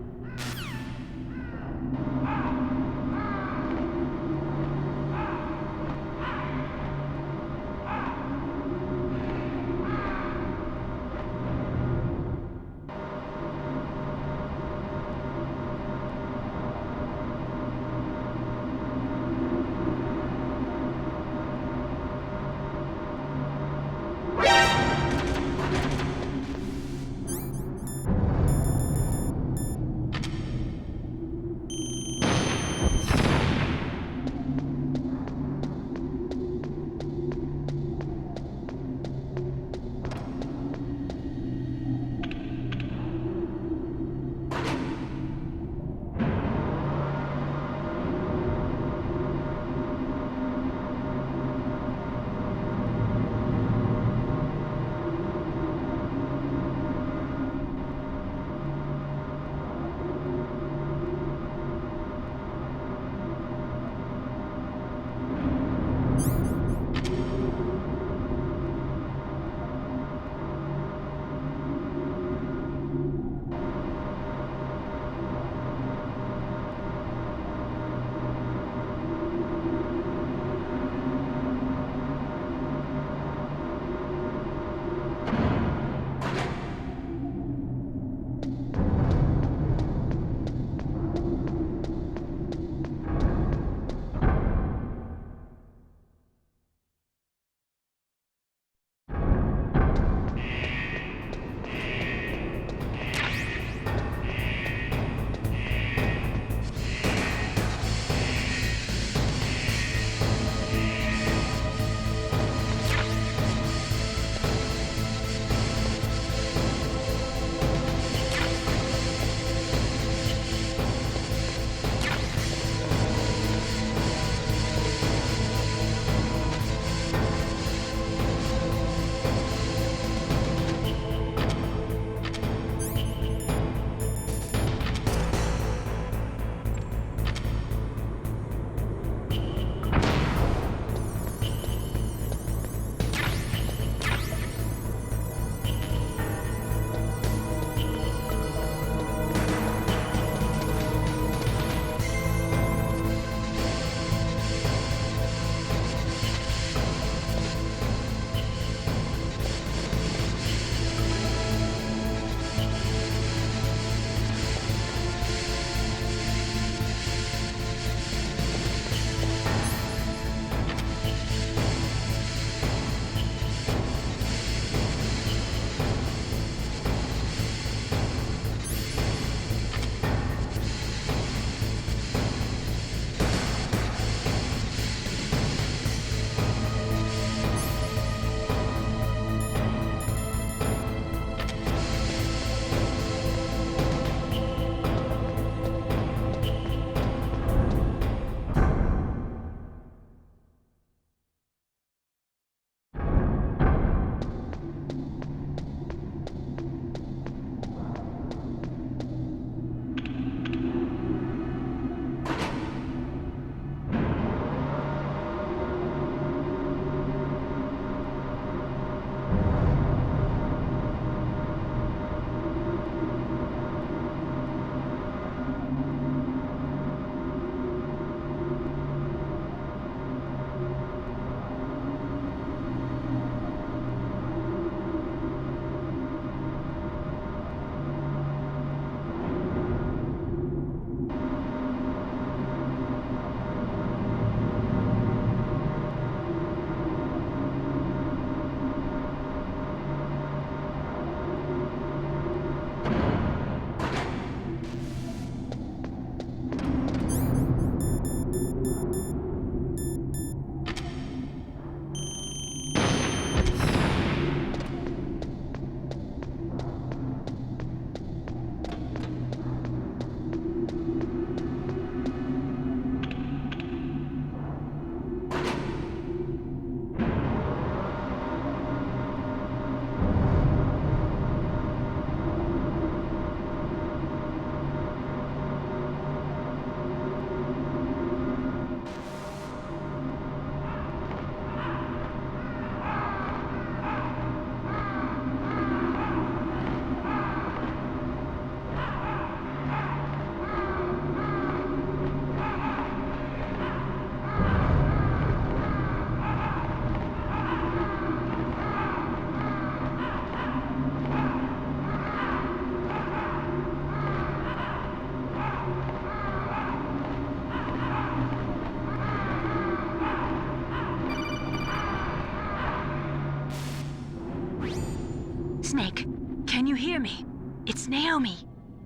Snake, can you hear me? It's Naomi.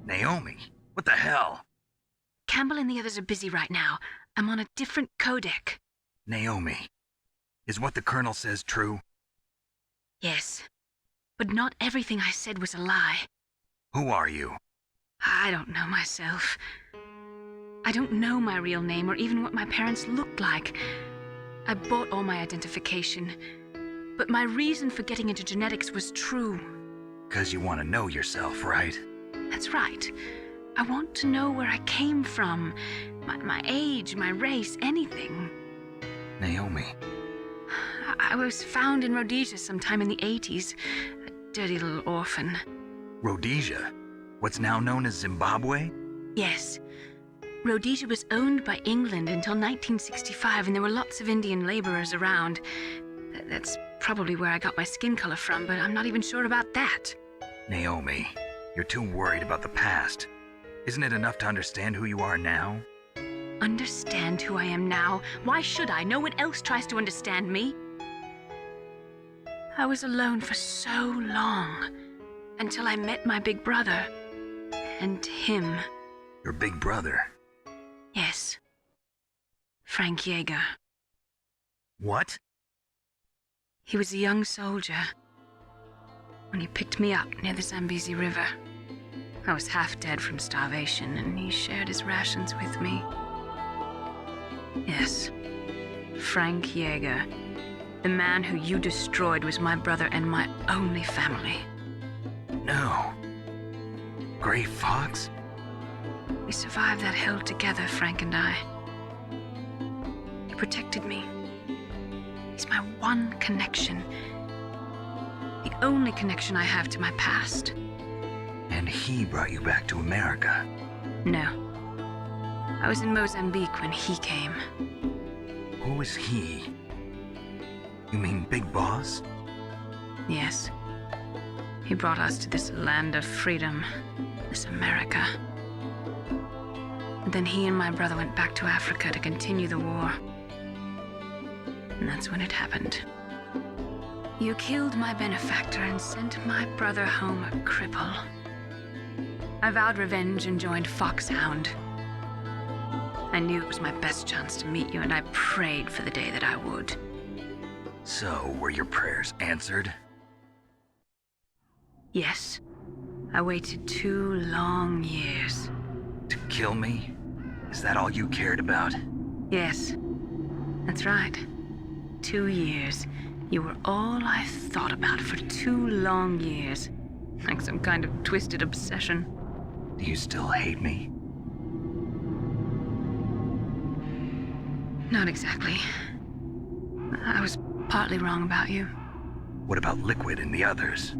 Naomi? What the hell? Campbell and the others are busy right now. I'm on a different codec. Naomi, is what the Colonel says true? Yes. But not everything I said was a lie. Who are you? I don't know myself. I don't know my real name or even what my parents looked like. I bought all my identification. But my reason for getting into genetics was true. 'Cause you want to know yourself, right? That's right. I want to know where I came from. My age, my race, anything. Naomi. I was found in Rhodesia sometime in the 80s. A dirty little orphan. Rhodesia? What's now known as Zimbabwe? Yes. Rhodesia was owned by England until 1965, and there were lots of Indian laborers around. That's probably where I got my skin color from, but I'm not even sure about that. Naomi, you're too worried about the past. Isn't it enough to understand who you are now? Understand who I am now? Why should I? No one else tries to understand me. I was alone for so long, until I met my big brother. And him. Your big brother? Yes. Frank Yeager. What? He was a young soldier when he picked me up near the Zambezi River. I was half dead from starvation, and he shared his rations with me. Yes, Frank Yeager. The man who you destroyed was my brother and my only family. No. Gray Fox? We survived that hell together, Frank and I. He protected me. He's my one connection. The only connection I have to my past. And he brought you back to America? No. I was in Mozambique when he came. Who was he? You mean Big Boss? Yes. He brought us to this land of freedom, this America. And then he and my brother went back to Africa to continue the war. And that's when it happened. You killed my benefactor and sent my brother home a cripple. I vowed revenge and joined Foxhound. I knew it was my best chance to meet you, and I prayed for the day that I would. So, were your prayers answered? Yes. I waited 2 long years. To kill me? Is that all you cared about? Yes. That's right. 2 years. You were all I thought about for 2 long years. Like some kind of twisted obsession. Do you still hate me? Not exactly. I was partly wrong about you. What about Liquid and the others?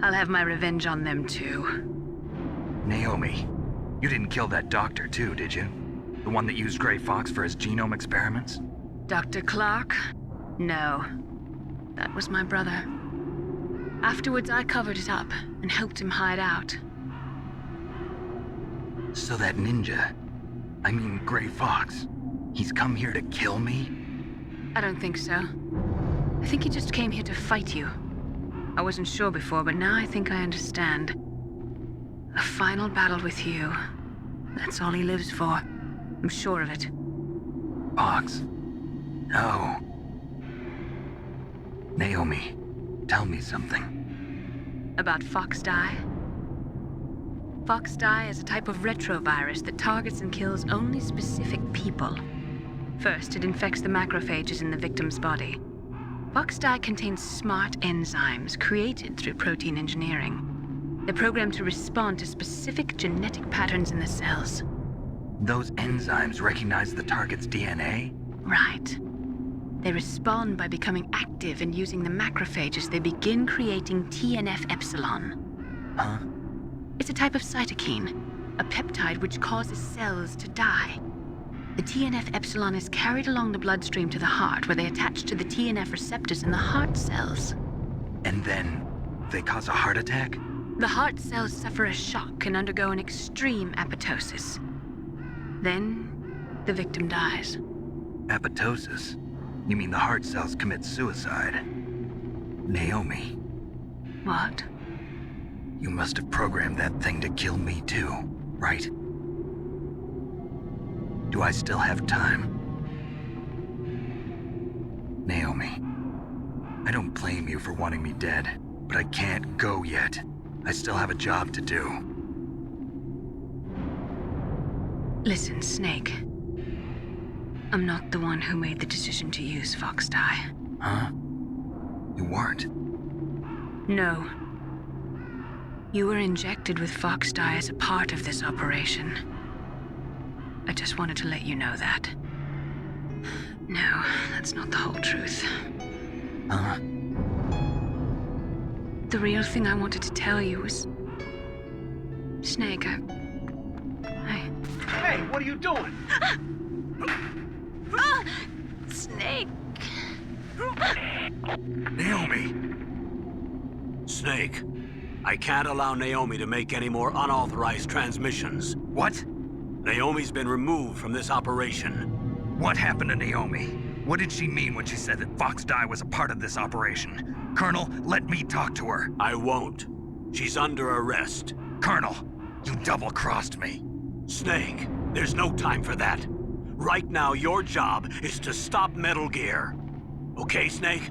I'll have my revenge on them too. Naomi, you didn't kill that doctor too, did you? The one that used Gray Fox for his genome experiments? Dr. Clark? No. That was my brother. Afterwards, I covered it up and helped him hide out. So that ninja, I mean Gray Fox, he's come here to kill me? I don't think so. I think he just came here to fight you. I wasn't sure before, but now I think I understand. A final battle with you. That's all he lives for. I'm sure of it. Fox? No. Naomi, tell me something. About Fox Die? Fox Die is a type of retrovirus that targets and kills only specific people. First, it infects the macrophages in the victim's body. Fox Die contains smart enzymes created through protein engineering. They're programmed to respond to specific genetic patterns in the cells. Those enzymes recognize the target's DNA? Right. They respond by becoming active and using the macrophages. They begin creating TNF-epsilon. Huh? It's a type of cytokine, a peptide which causes cells to die. The TNF-epsilon is carried along the bloodstream to the heart, where they attach to the TNF receptors in the heart cells. And then they cause a heart attack? The heart cells suffer a shock and undergo an extreme apoptosis. Then, the victim dies. Apoptosis? You mean the heart cells commit suicide? Naomi, What? You must have programmed that thing to kill me too, right? Do I still have time? Naomi, I don't blame you for wanting me dead, but I can't go yet. I still have a job to do. Listen, Snake. I'm not the one who made the decision to use Fox Dye. Huh? You weren't? No. You were injected with Fox Dye as a part of this operation. I just wanted to let you know that. No, that's not the whole truth. Huh? The real thing I wanted to tell you was... Snake, I... Hey, what are you doing? Snake! Naomi! Snake, I can't allow Naomi to make any more unauthorized transmissions. What? Naomi's been removed from this operation. What happened to Naomi? What did she mean when she said that Fox Dye was a part of this operation? Colonel, let me talk to her. I won't. She's under arrest. Colonel, you double-crossed me. Snake, there's no time for that. Right now, your job is to stop Metal Gear. Okay, Snake?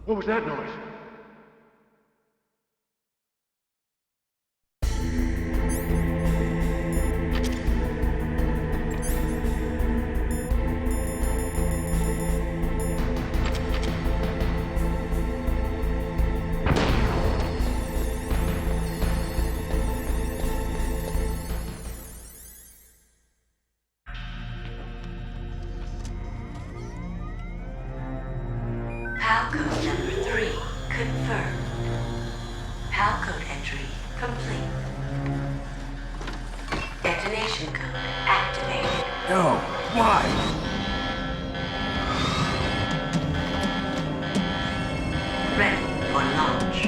What was that noise? PAL code number 3 confirmed. PAL code entry complete. Detonation code activated. No, why? Ready for launch.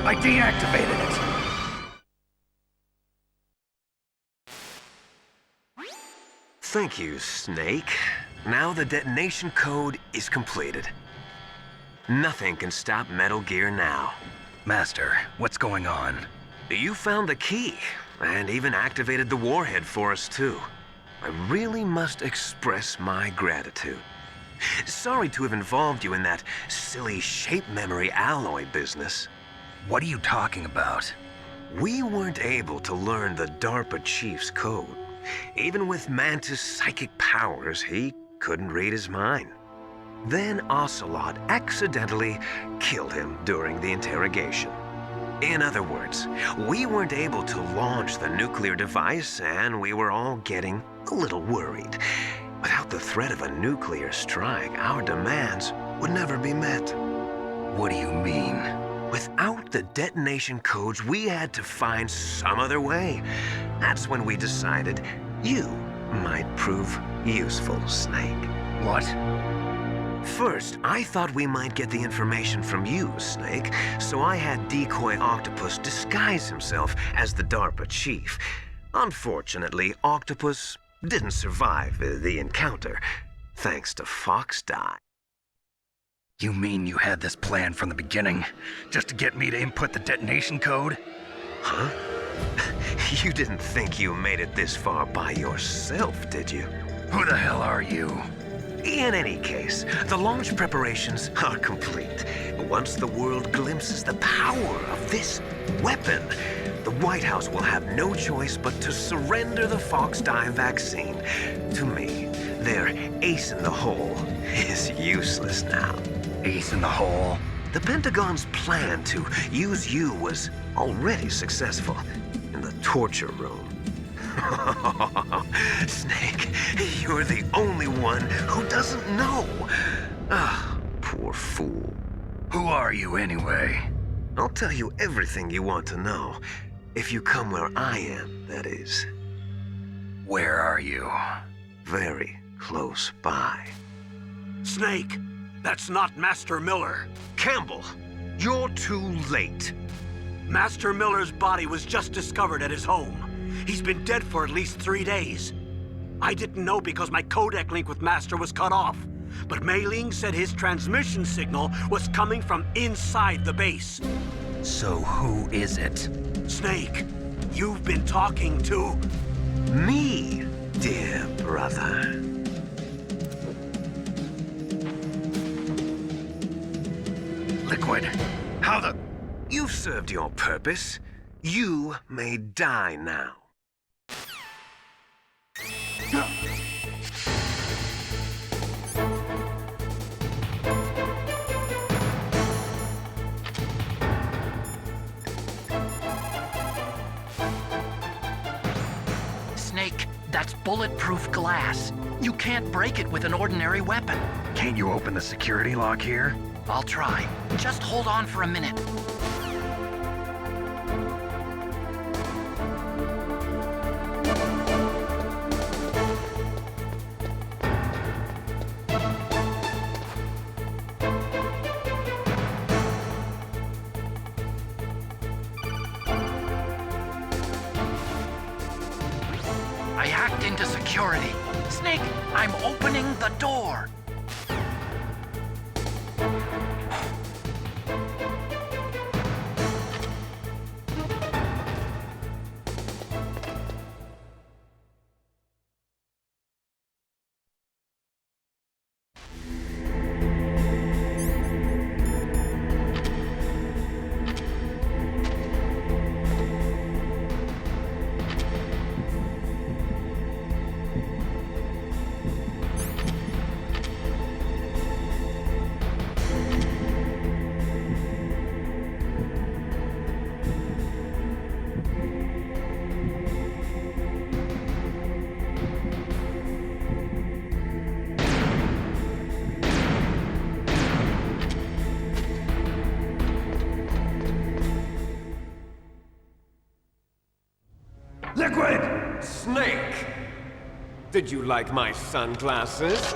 I deactivated it. Thank you, Snake. Now the detonation code is completed. Nothing can stop Metal Gear now. Master, what's going on? You found the key, and even activated the warhead for us, too. I really must express my gratitude. Sorry to have involved you in that silly shape memory alloy business. What are you talking about? We weren't able to learn the DARPA chief's code. Even with Mantis' psychic powers, he couldn't read his mind. Then Ocelot accidentally killed him during the interrogation. In other words, we weren't able to launch the nuclear device, and we were all getting a little worried. Without the threat of a nuclear strike, our demands would never be met. What do you mean? Without the detonation codes, we had to find some other way. That's when we decided you might prove useful, Snake. What? First, I thought we might get the information from you, Snake, so I had Decoy Octopus disguise himself as the DARPA chief. Unfortunately, Octopus didn't survive the encounter, thanks to Fox Die. You mean you had this plan from the beginning, just to get me to input the detonation code? Huh? You didn't think you made it this far by yourself, did you? Who the hell are you? In any case, the launch preparations are complete. Once the world glimpses the power of this weapon, the White House will have no choice but to surrender the Fox Die vaccine to me. Their ace in the hole is useless now. Ace in the hole? The Pentagon's plan to use you was already successful in the torture room. Snake, you're the only one who doesn't know. Ah, poor fool. Who are you anyway? I'll tell you everything you want to know. If you come where I am, that is. Where are you? Very close by. Snake, that's not Master Miller. Campbell, you're too late. Master Miller's body was just discovered at his home. He's been dead for at least 3 days. I didn't know because my codec link with Master was cut off. But Mei Ling said his transmission signal was coming from inside the base. So who is it? Snake, you've been talking to... Me, dear brother. Liquid, how the... You've served your purpose. You may die now. Snake, that's bulletproof glass. You can't break it with an ordinary weapon. Can't you open the security lock here? I'll try. Just hold on for a minute. I hacked into security. Snake, I'm opening the door. Liquid! Snake! Did you like my sunglasses?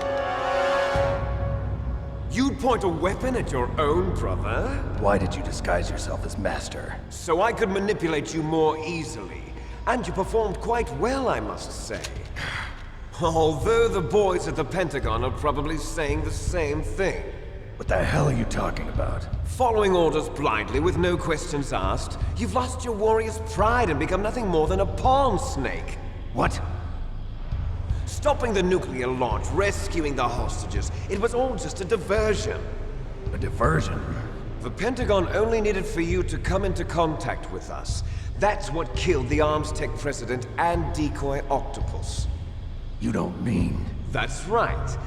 You'd point a weapon at your own brother? Why did you disguise yourself as Master? So I could manipulate you more easily. And you performed quite well, I must say. Although the boys at the Pentagon are probably saying the same thing. What the hell are you talking about? Following orders blindly with no questions asked, you've lost your warrior's pride and become nothing more than a pawn snake. What? Stopping the nuclear launch, rescuing the hostages, it was all just a diversion. A diversion? The Pentagon only needed for you to come into contact with us. That's what killed the Arms Tech president and decoy octopus. You don't mean... That's right.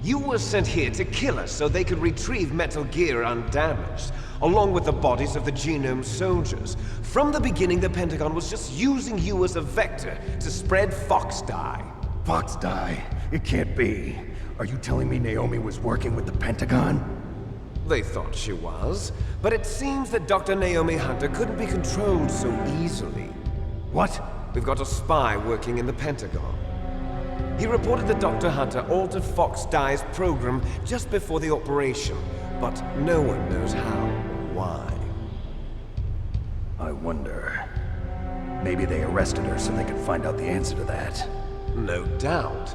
You were sent here to kill us so they could retrieve Metal Gear undamaged, along with the bodies of the Genome soldiers. From the beginning, the Pentagon was just using you as a vector to spread Fox Dye. Fox Dye? It can't be. Are you telling me Naomi was working with the Pentagon? They thought she was, but it seems that Dr. Naomi Hunter couldn't be controlled so easily. What? We've got a spy working in the Pentagon. He reported that Dr. Hunter altered Fox Dye's program just before the operation, but no one knows how or why. I wonder... Maybe they arrested her so they could find out the answer to that. No doubt.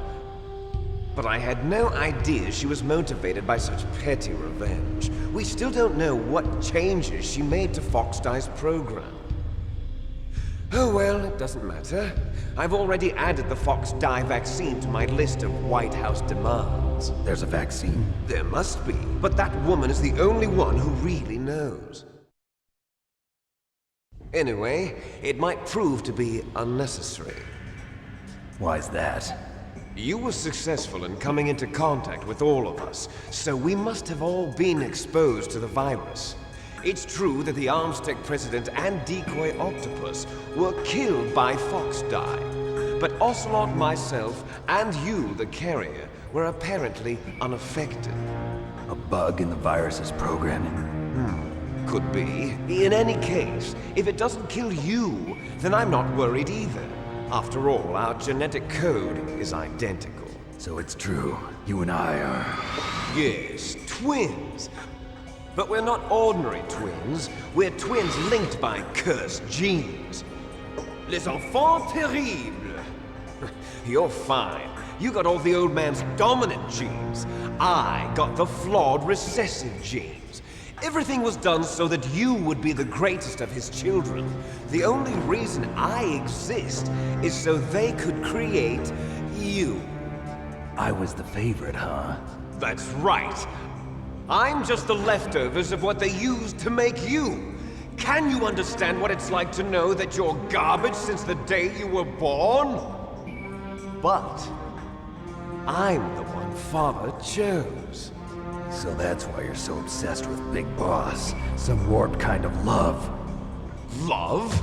But I had no idea she was motivated by such petty revenge. We still don't know what changes she made to Fox Dye's program. Oh well, it doesn't matter. I've already added the Fox Dye vaccine to my list of White House demands. There's a vaccine? There must be, but that woman is the only one who really knows. Anyway, it might prove to be unnecessary. Why's that? You were successful in coming into contact with all of us, so we must have all been exposed to the virus. It's true that the Arms Tech president and decoy octopus were killed by Fox Dye, but Ocelot, myself, and you, the carrier, were apparently unaffected. A bug in the virus's programming? Could be. In any case, if it doesn't kill you, then I'm not worried either. After all, our genetic code is identical. So it's true. You and I are... Yes, twins. But we're not ordinary twins. We're twins linked by cursed genes. Les enfants terribles. You're fine. You got all the old man's dominant genes. I got the flawed recessive genes. Everything was done so that you would be the greatest of his children. The only reason I exist is so they could create you. I was the favorite, huh? That's right. I'm just the leftovers of what they used to make you. Can you understand what it's like to know that you're garbage since the day you were born? But I'm the one Father chose. So that's why you're so obsessed with Big Boss. Some warped kind of love. Love?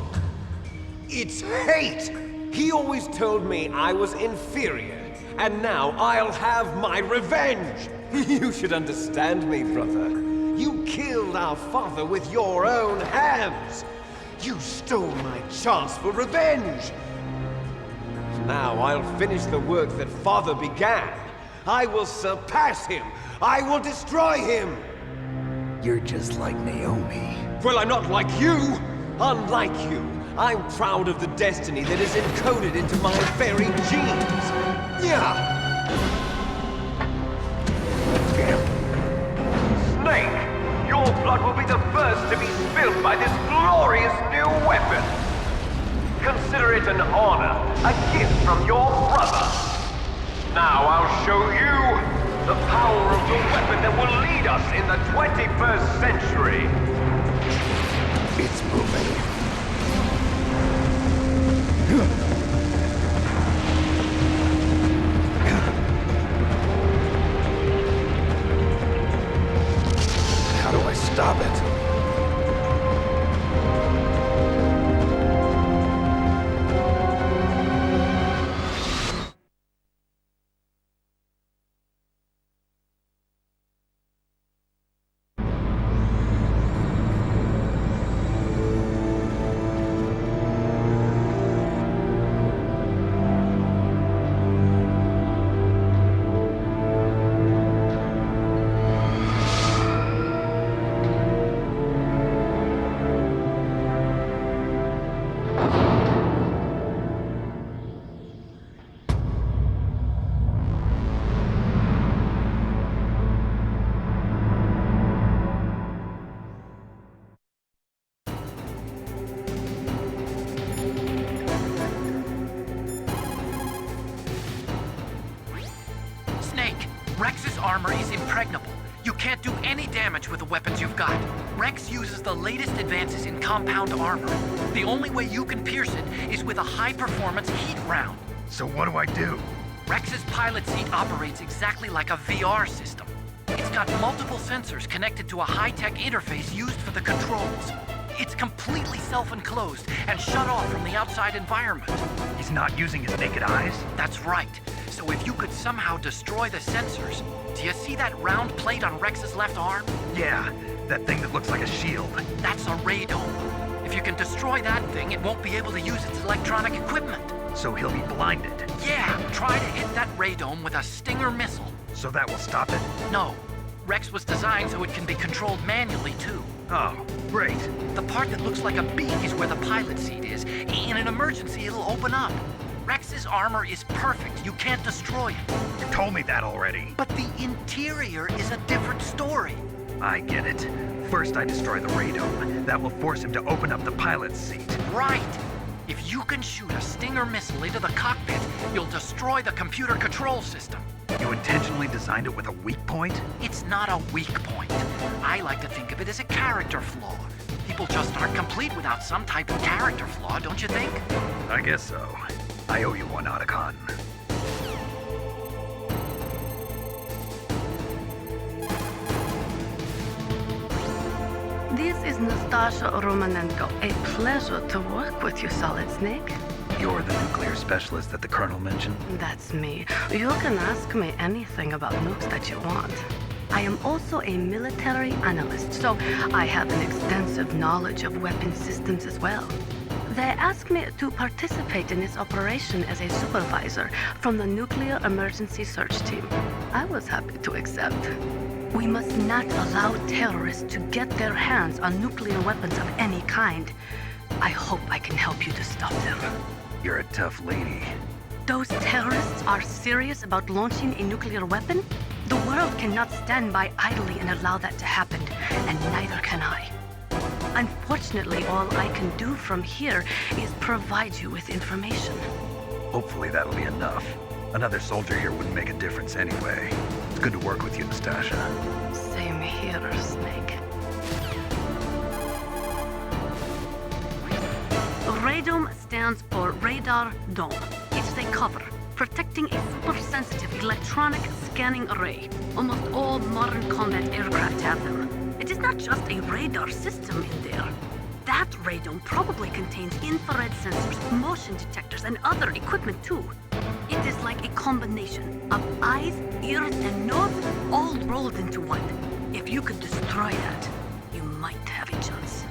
It's hate! He always told me I was inferior, and now I'll have my revenge! You should understand me, brother. You killed our father with your own hands! You stole my chance for revenge! Now I'll finish the work that Father began. I will surpass him! I will destroy him! You're just like Naomi. Well, I'm not like you! Unlike you, I'm proud of the destiny that is encoded into my very genes! Yeah! Snake! Your blood will be the first to be spilled by this glorious new weapon! Consider it an honor, a gift from your brother! Now I'll show you the power of the weapon that will lead us in the 21st century! It's moving. How do I stop it? Rex's armor is impregnable. You can't do any damage with the weapons you've got. Rex uses the latest advances in compound armor. The only way you can pierce it is with a high-performance heat round. So what do I do? Rex's pilot seat operates exactly like a VR system. It's got multiple sensors connected to a high-tech interface used for the controls. It's completely self-enclosed and shut off from the outside environment. He's not using his naked eyes? That's right. So if you could somehow destroy the sensors, do you see that round plate on Rex's left arm? Yeah, that thing that looks like a shield. That's a radome. If you can destroy that thing, it won't be able to use its electronic equipment. So he'll be blinded. Yeah, try to hit that radome with a Stinger missile. So that will stop it? No. Rex was designed so it can be controlled manually, too. Oh, great. The part that looks like a beak is where the pilot seat is. In an emergency, it'll open up. Rex's armor is perfect. You can't destroy it. You told me that already. But the interior is a different story. I get it. First I destroy the radome. That will force him to open up the pilot's seat. Right. If you can shoot a Stinger missile into the cockpit, you'll destroy the computer control system. You intentionally designed it with a weak point? It's not a weak point. I like to think of it as a character flaw. People just aren't complete without some type of character flaw, don't you think? I guess so. I owe you one, Otacon. This is Nastasha Romanenko. A pleasure to work with you, Solid Snake. You're the nuclear specialist that the Colonel mentioned? That's me. You can ask me anything about nukes that you want. I am also a military analyst, so I have an extensive knowledge of weapon systems as well. They asked me to participate in this operation as a supervisor from the Nuclear Emergency Search Team. I was happy to accept. We must not allow terrorists to get their hands on nuclear weapons of any kind. I hope I can help you to stop them. You're a tough lady. Those terrorists are serious about launching a nuclear weapon? The world cannot stand by idly and allow that to happen, and neither can I. Unfortunately, all I can do from here is provide you with information. Hopefully that'll be enough. Another soldier here wouldn't make a difference anyway. It's good to work with you, Nastasha. Same here, Snake. Radome stands for Radar Dome. It's a cover, protecting a super-sensitive electronic scanning array. Almost all modern combat aircraft have them. It is not just a radar system in there. That radome probably contains infrared sensors, motion detectors, and other equipment too. It is like a combination of eyes, ears, and nose all rolled into one. If you could destroy that, you might have a chance.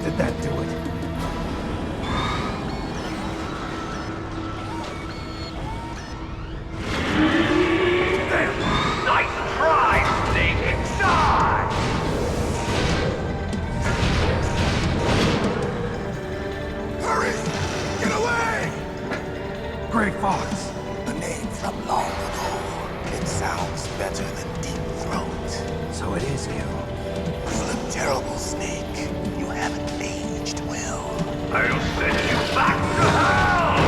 Did that do it? Nice try, Snake! Die! Hurry! Get away! Gray Fox! A name from long ago. It sounds better than Deep Throat. So it is you. You look terrible, Snake. You haven't aged well. I'll send you back to hell!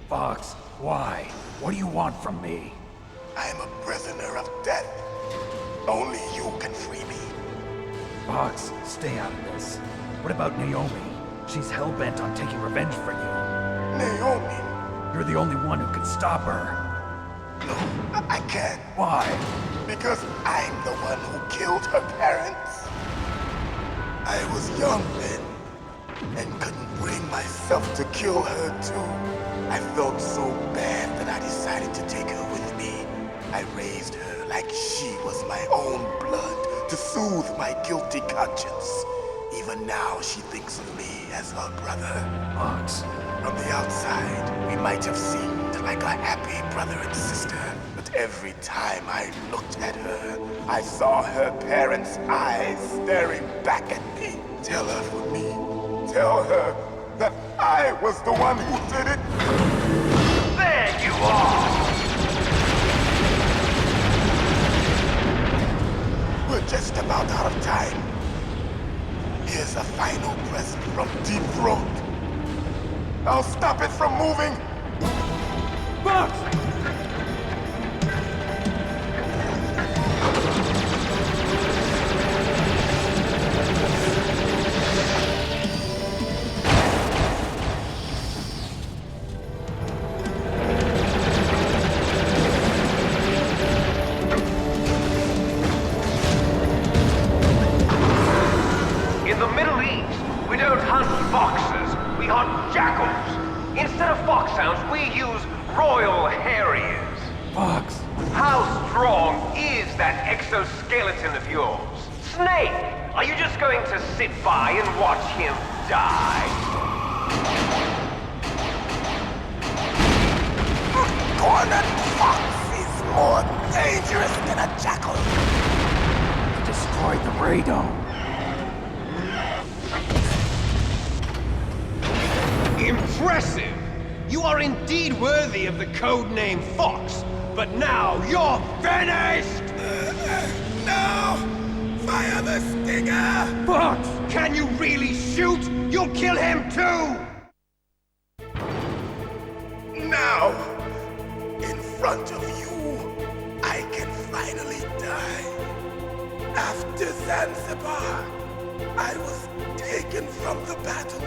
Fox, why? What do you want from me? I am a prisoner of death. Only you can free me. Fox, stay out of this. What about Naomi? She's hell-bent on taking revenge for you. Naomi? You're the only one who can stop her. No, I can't. Why? Because I'm the one who killed her parents. I was young then, and couldn't bring myself to kill her too. I felt so bad that I decided to take her with me. I raised her like she was my own blood to soothe my guilty conscience. Even now, she thinks of me as her brother. Fox. From the outside, we might have seemed like a happy brother and sister, but every time I looked at her, I saw her parents' eyes staring back at me. Tell her for me. Tell her that I was the one who did it. There you are! We're just about out of time. Here's a final present from Deep Throat. I'll stop it from moving. Fox! In the Middle East, we don't hunt foxes, we hunt jackals. Instead of foxhounds, we use Royal Harriers. Fox! How strong is that exoskeleton of yours? Snake, are you just going to sit by and watch him die? Cornered fox is more dangerous than a jackal. Destroyed the radome. Impressive! You are indeed worthy of the codename Fox, but now you're finished! No! Fire the stinger! Fox! Can you really shoot? You'll kill him too! Now, in front of you, I can finally die. After Zanzibar, I was taken from the battle.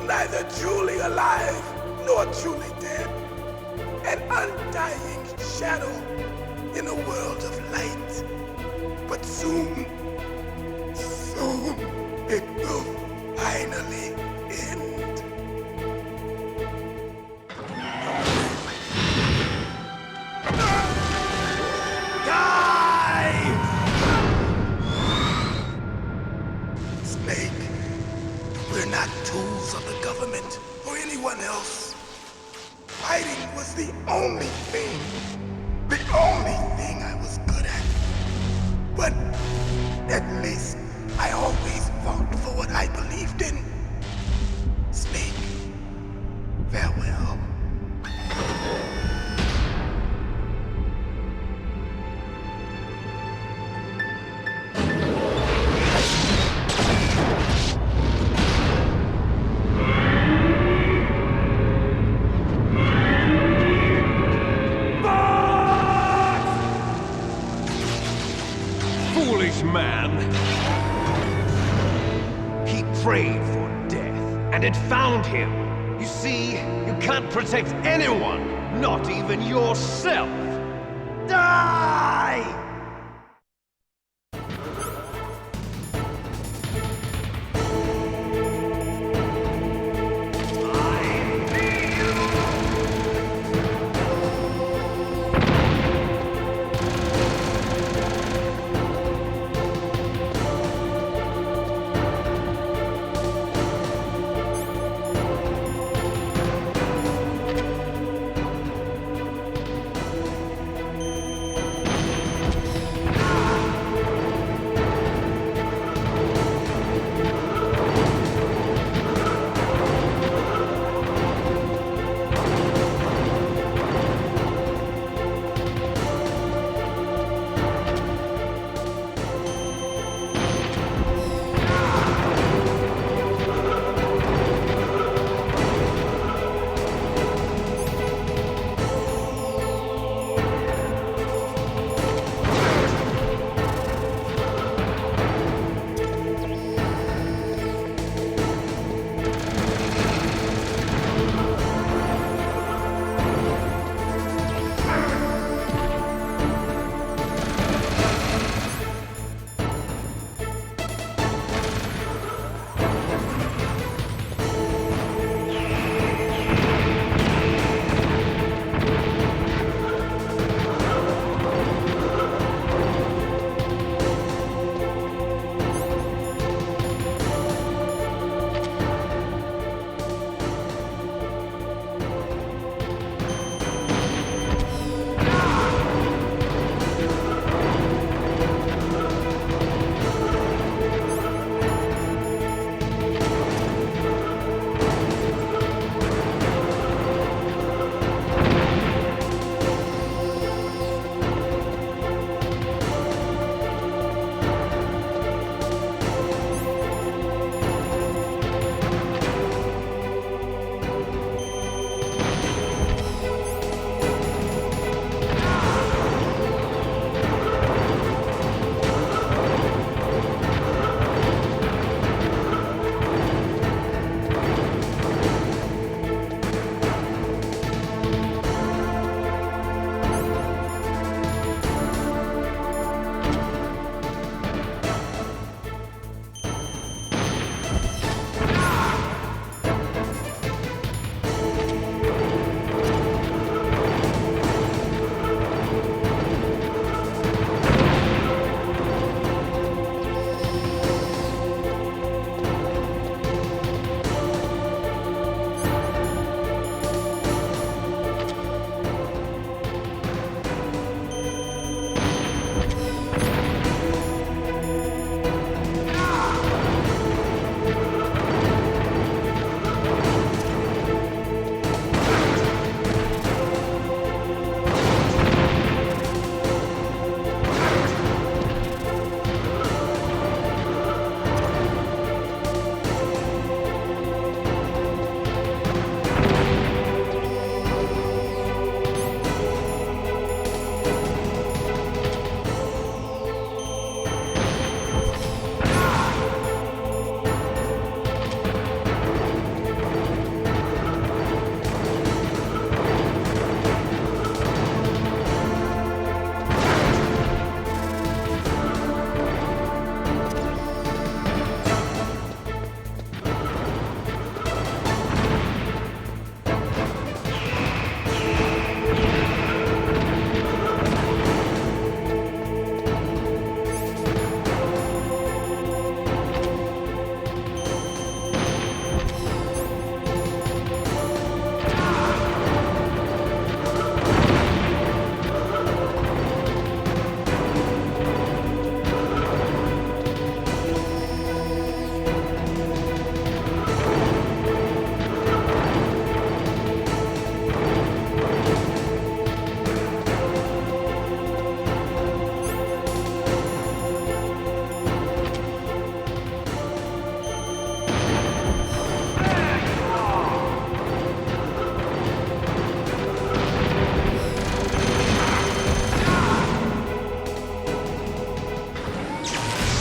Neither truly alive nor truly dead. An undying shadow in a world of light. But soon, it will finally end. Die! Snake, we're not tools of the government or anyone else. Fighting was the only thing I was good at. But at least I always fought for what I believed in. Snake, farewell. Foolish man. He prayed for death, and it found him. You see, you can't protect anyone, not even yourself. Die!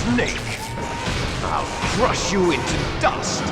snake! I'll crush you into dust!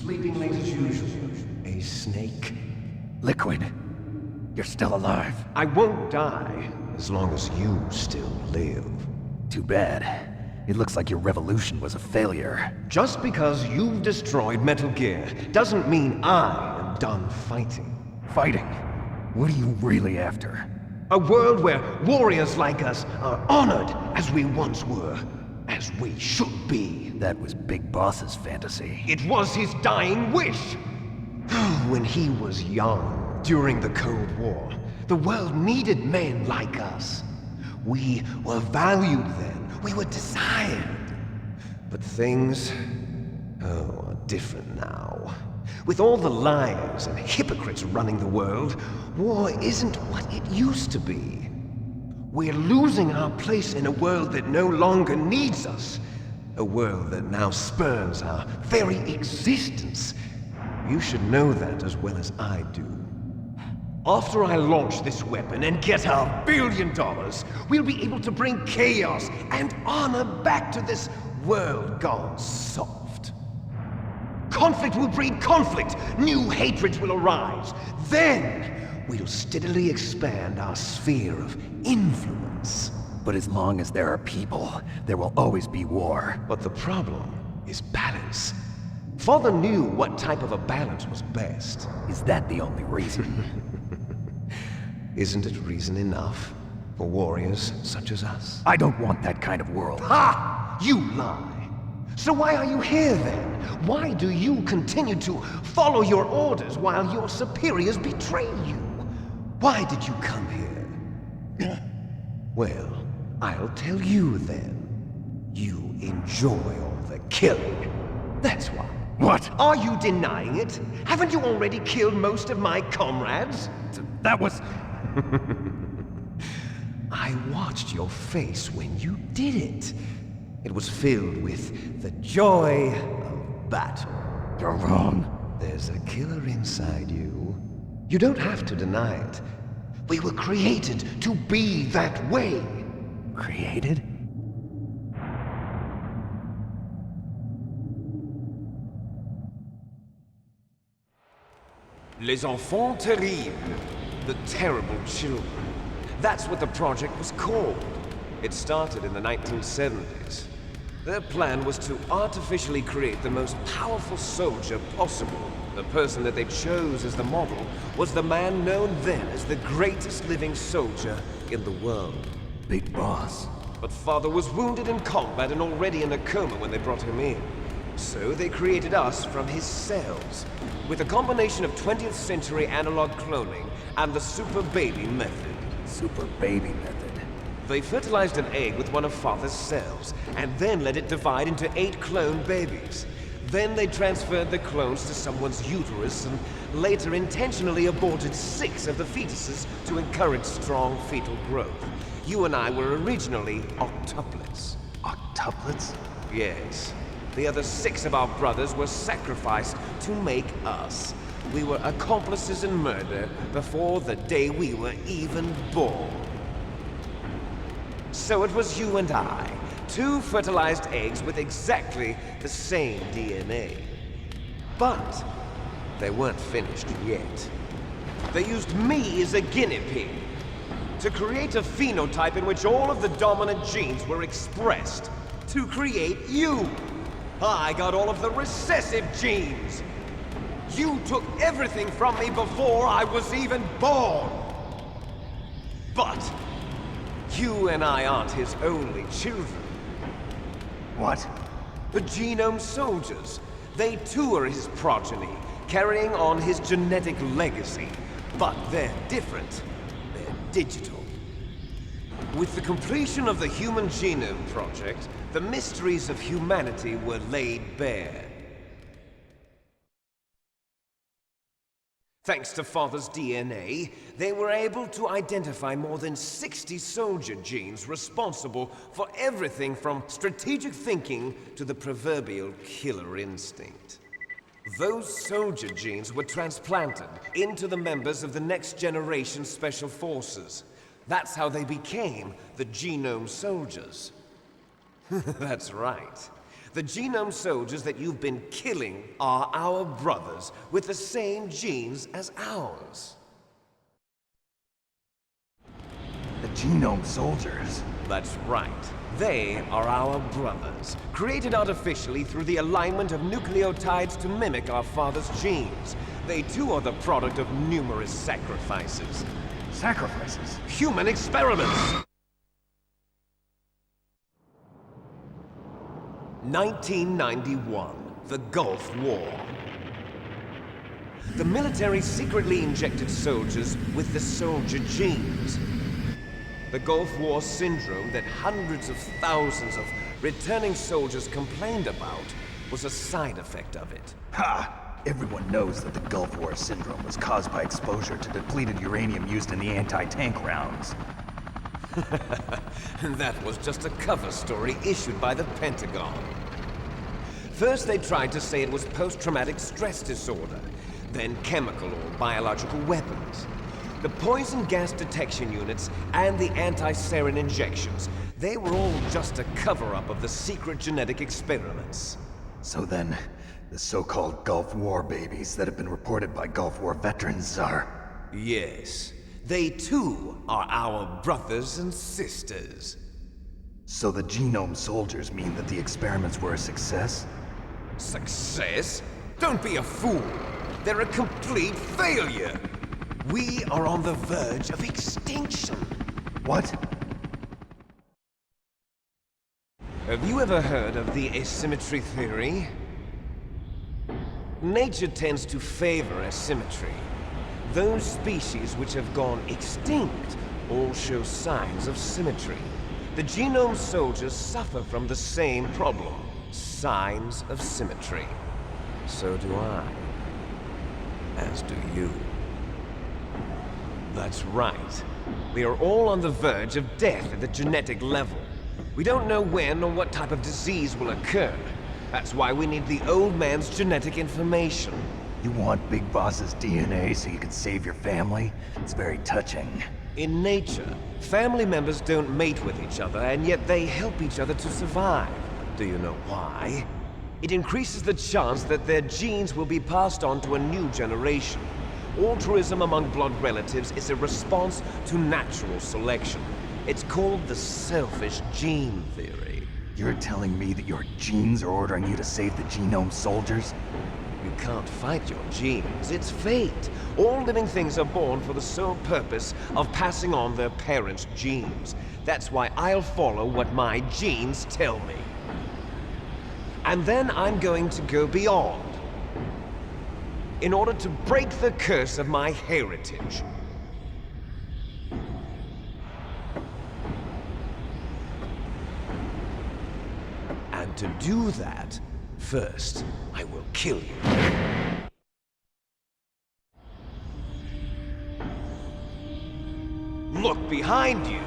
Sleeping late as usual. A snake. Liquid, you're still alive. I won't die as long as you still live. Too bad. It looks like your revolution was a failure. Just because you've destroyed Metal Gear doesn't mean I am done fighting. Fighting? What are you really after? A world where warriors like us are honored as we once were, as we should be. That was Big Boss's fantasy. It was his dying wish. When he was young, during the Cold War, the world needed men like us. We were valued then. We were desired. But things, are different now. With all the liars and hypocrites running the world, war isn't what it used to be. We're losing our place in a world that no longer needs us. A world that now spurns our very existence. You should know that as well as I do. After I launch this weapon and get our $1 billion, we'll be able to bring chaos and honor back to this world gone soft. Conflict will breed conflict. New hatreds will arise. Then, we'll steadily expand our sphere of influence. But as long as there are people, there will always be war. But the problem is balance. Father knew what type of a balance was best. Is that the only reason? Isn't it reason enough for warriors such as us? I don't want that kind of world. Ha! You lie! So why are you here then? Why do you continue to follow your orders while your superiors betray you? Why did you come here? Well, I'll tell you then. You enjoy all the killing. That's why. What? Are you denying it? Haven't you already killed most of my comrades? That was... I watched your face when you did it. It was filled with the joy of battle. You're wrong. There's a killer inside you. You don't have to deny it. We were created to be that way. Created? Les enfants terribles. The terrible children. That's what the project was called. It started in the 1970s. Their plan was to artificially create the most powerful soldier possible. The person that they chose as the model was the man known then as the greatest living soldier in the world. Big Boss. But Father was wounded in combat and already in a coma when they brought him in. So they created us from his cells, with a combination of 20th century analog cloning and the super baby method. Super baby method. They fertilized an egg with one of Father's cells, and then let it divide into 8 clone babies. Then they transferred the clones to someone's uterus and later intentionally aborted 6 of the fetuses to encourage strong fetal growth. You and I were originally octuplets. Octuplets? Yes. The other 6 of our brothers were sacrificed to make us. We were accomplices in murder before the day we were even born. So it was you and I, 2 fertilized eggs with exactly the same DNA. But they weren't finished yet. They used me as a guinea pig to create a phenotype in which all of the dominant genes were expressed. To create you! I got all of the recessive genes! You took everything from me before I was even born! But you and I aren't his only children. What? The Genome Soldiers. They too are his progeny, carrying on his genetic legacy. But they're different. They're digital. With the completion of the Human Genome Project, the mysteries of humanity were laid bare. Thanks to Father's DNA, they were able to identify more than 60 soldier genes responsible for everything from strategic thinking to the proverbial killer instinct. Those soldier genes were transplanted into the members of the next generation Special Forces. That's how they became the Genome Soldiers. That's right. The Genome Soldiers that you've been killing are our brothers with the same genes as ours. The Genome Soldiers? That's right. They are our brothers, created artificially through the alignment of nucleotides to mimic our father's genes. They too are the product of numerous sacrifices. Sacrifices? Human experiments! 1991, the Gulf War. The military secretly injected soldiers with the soldier genes. The Gulf War syndrome that hundreds of thousands of returning soldiers complained about was a side effect of it. Ha! Everyone knows that the Gulf War syndrome was caused by exposure to depleted uranium used in the anti-tank rounds. That was just a cover story issued by the Pentagon. First they tried to say it was post-traumatic stress disorder, then chemical or biological weapons. The poison gas detection units and the anti-sarin injections, they were all just a cover-up of the secret genetic experiments. So then, the so-called Gulf War babies that have been reported by Gulf War veterans are... Yes. They too are our brothers and sisters. So the Genome Soldiers mean that the experiments were a success? Success? Don't be a fool! They're a complete failure! We are on the verge of extinction! What? Have you ever heard of the asymmetry theory? Nature tends to favor asymmetry. Those species which have gone extinct all show signs of symmetry. The Genome Soldiers suffer from the same problem, signs of symmetry. So do I. As do you. That's right. We are all on the verge of death at the genetic level. We don't know when or what type of disease will occur. That's why we need the old man's genetic information. You want Big Boss's DNA so you can save your family? It's very touching. In nature, family members don't mate with each other, and yet they help each other to survive. Do you know why? It increases the chance that their genes will be passed on to a new generation. Altruism among blood relatives is a response to natural selection. It's called the selfish gene theory. You're telling me that your genes are ordering you to save the Genome Soldiers? You can't fight your genes. It's fate. All living things are born for the sole purpose of passing on their parents' genes. That's why I'll follow what my genes tell me. And then I'm going to go beyond. In order to break the curse of my heritage. And to do that, first, I will kill you. Look behind you!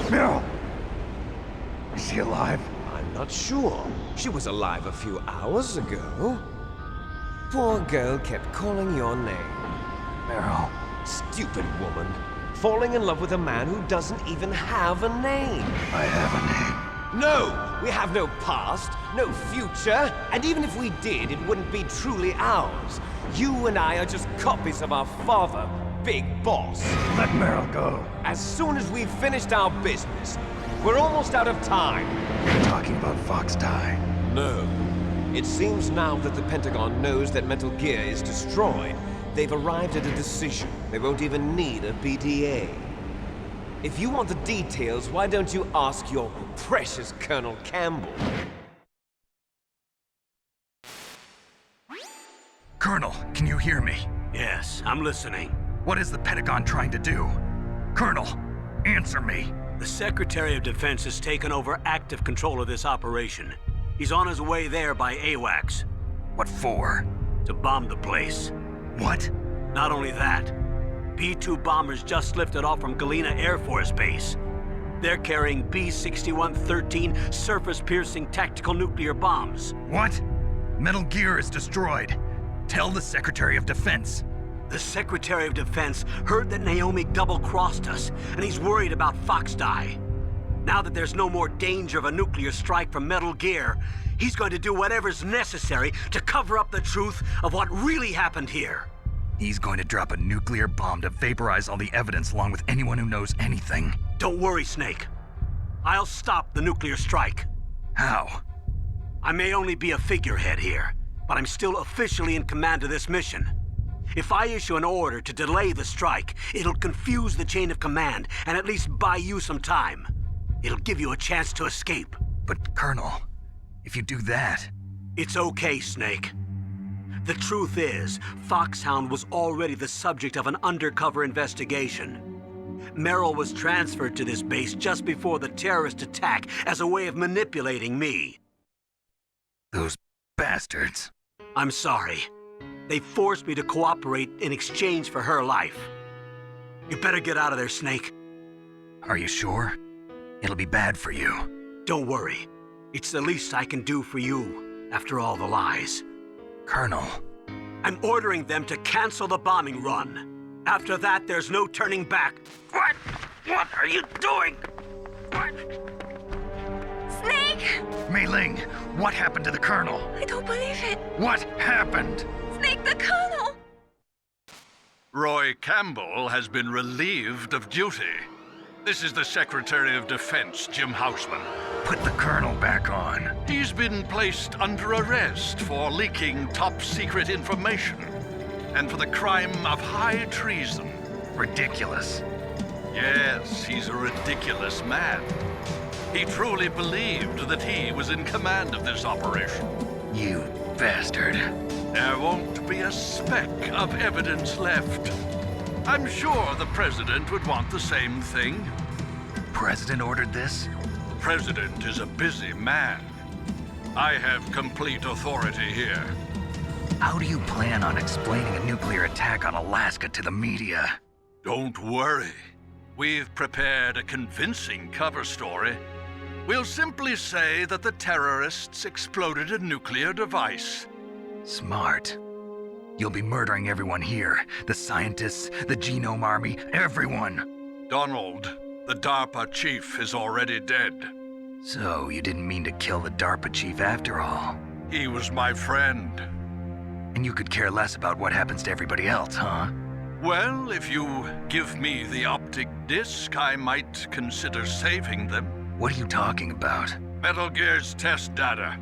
Meryl! Is she alive? I'm not sure. She was alive a few hours ago. Poor girl kept calling your name. Meryl. Stupid woman. Falling in love with a man who doesn't even have a name. I have a name. No, we have no past, no future, and even if we did, it wouldn't be truly ours. You and I are just copies of our father, Big Boss. Let Meryl go. As soon as we've finished our business, we're almost out of time. You're talking about Fox Die. No. It seems now that the Pentagon knows that Metal Gear is destroyed, they've arrived at a decision. They won't even need a BDA. If you want the details, why don't you ask your precious Colonel Campbell? Colonel, can you hear me? Yes, I'm listening. What is the Pentagon trying to do? Colonel, answer me. The Secretary of Defense has taken over active control of this operation. He's on his way there by AWACS. What for? To bomb the place. What? Not only that, B-2 bombers just lifted off from Galena Air Force Base. They're carrying B-6113 surface-piercing tactical nuclear bombs. What? Metal Gear is destroyed. Tell the Secretary of Defense. The Secretary of Defense heard that Naomi double-crossed us, and he's worried about Fox Die. Now that there's no more danger of a nuclear strike from Metal Gear, he's going to do whatever's necessary to cover up the truth of what really happened here. He's going to drop a nuclear bomb to vaporize all the evidence along with anyone who knows anything. Don't worry, Snake. I'll stop the nuclear strike. How? I may only be a figurehead here, but I'm still officially in command of this mission. If I issue an order to delay the strike, it'll confuse the chain of command and at least buy you some time. It'll give you a chance to escape. But, Colonel, if you do that... It's okay, Snake. The truth is, Foxhound was already the subject of an undercover investigation. Meryl was transferred to this base just before the terrorist attack as a way of manipulating me. Those bastards. I'm sorry. They forced me to cooperate in exchange for her life. You better get out of there, Snake. Are you sure? It'll be bad for you. Don't worry. It's the least I can do for you, after all the lies. Colonel. I'm ordering them to cancel the bombing run. After that, there's no turning back. What? What are you doing? What? Snake! Mei Ling, what happened to the Colonel? I don't believe it. What happened? Snake, the Colonel! Roy Campbell has been relieved of duty. This is the Secretary of Defense, Jim Houseman. Put the Colonel back on. He's been placed under arrest for leaking top-secret information and for the crime of high treason. Ridiculous. Yes, he's a ridiculous man. He truly believed that he was in command of this operation. You bastard. There won't be a speck of evidence left. I'm sure the President would want the same thing. President ordered this? The President is a busy man. I have complete authority here. How do you plan on explaining a nuclear attack on Alaska to the media? Don't worry. We've prepared a convincing cover story. We'll simply say that the terrorists exploded a nuclear device. Smart. You'll be murdering everyone here. The scientists, the Genome Army, everyone. Donald, the DARPA chief, is already dead. So, you didn't mean to kill the DARPA chief after all. He was my friend. And you could care less about what happens to everybody else, huh? Well, if you give me the optic disc, I might consider saving them. What are you talking about? Metal Gear's test data.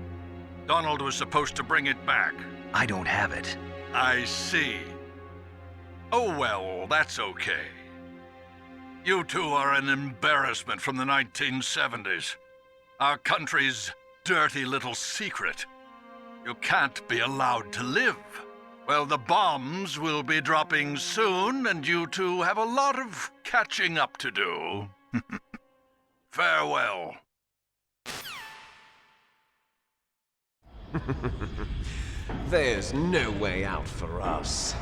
Donald was supposed to bring it back. I don't have it. I see. Oh well, that's okay. You two are an embarrassment from the 1970s. Our country's dirty little secret. You can't be allowed to live. Well, the bombs will be dropping soon, and you two have a lot of catching up to do. Farewell. There's no way out for us.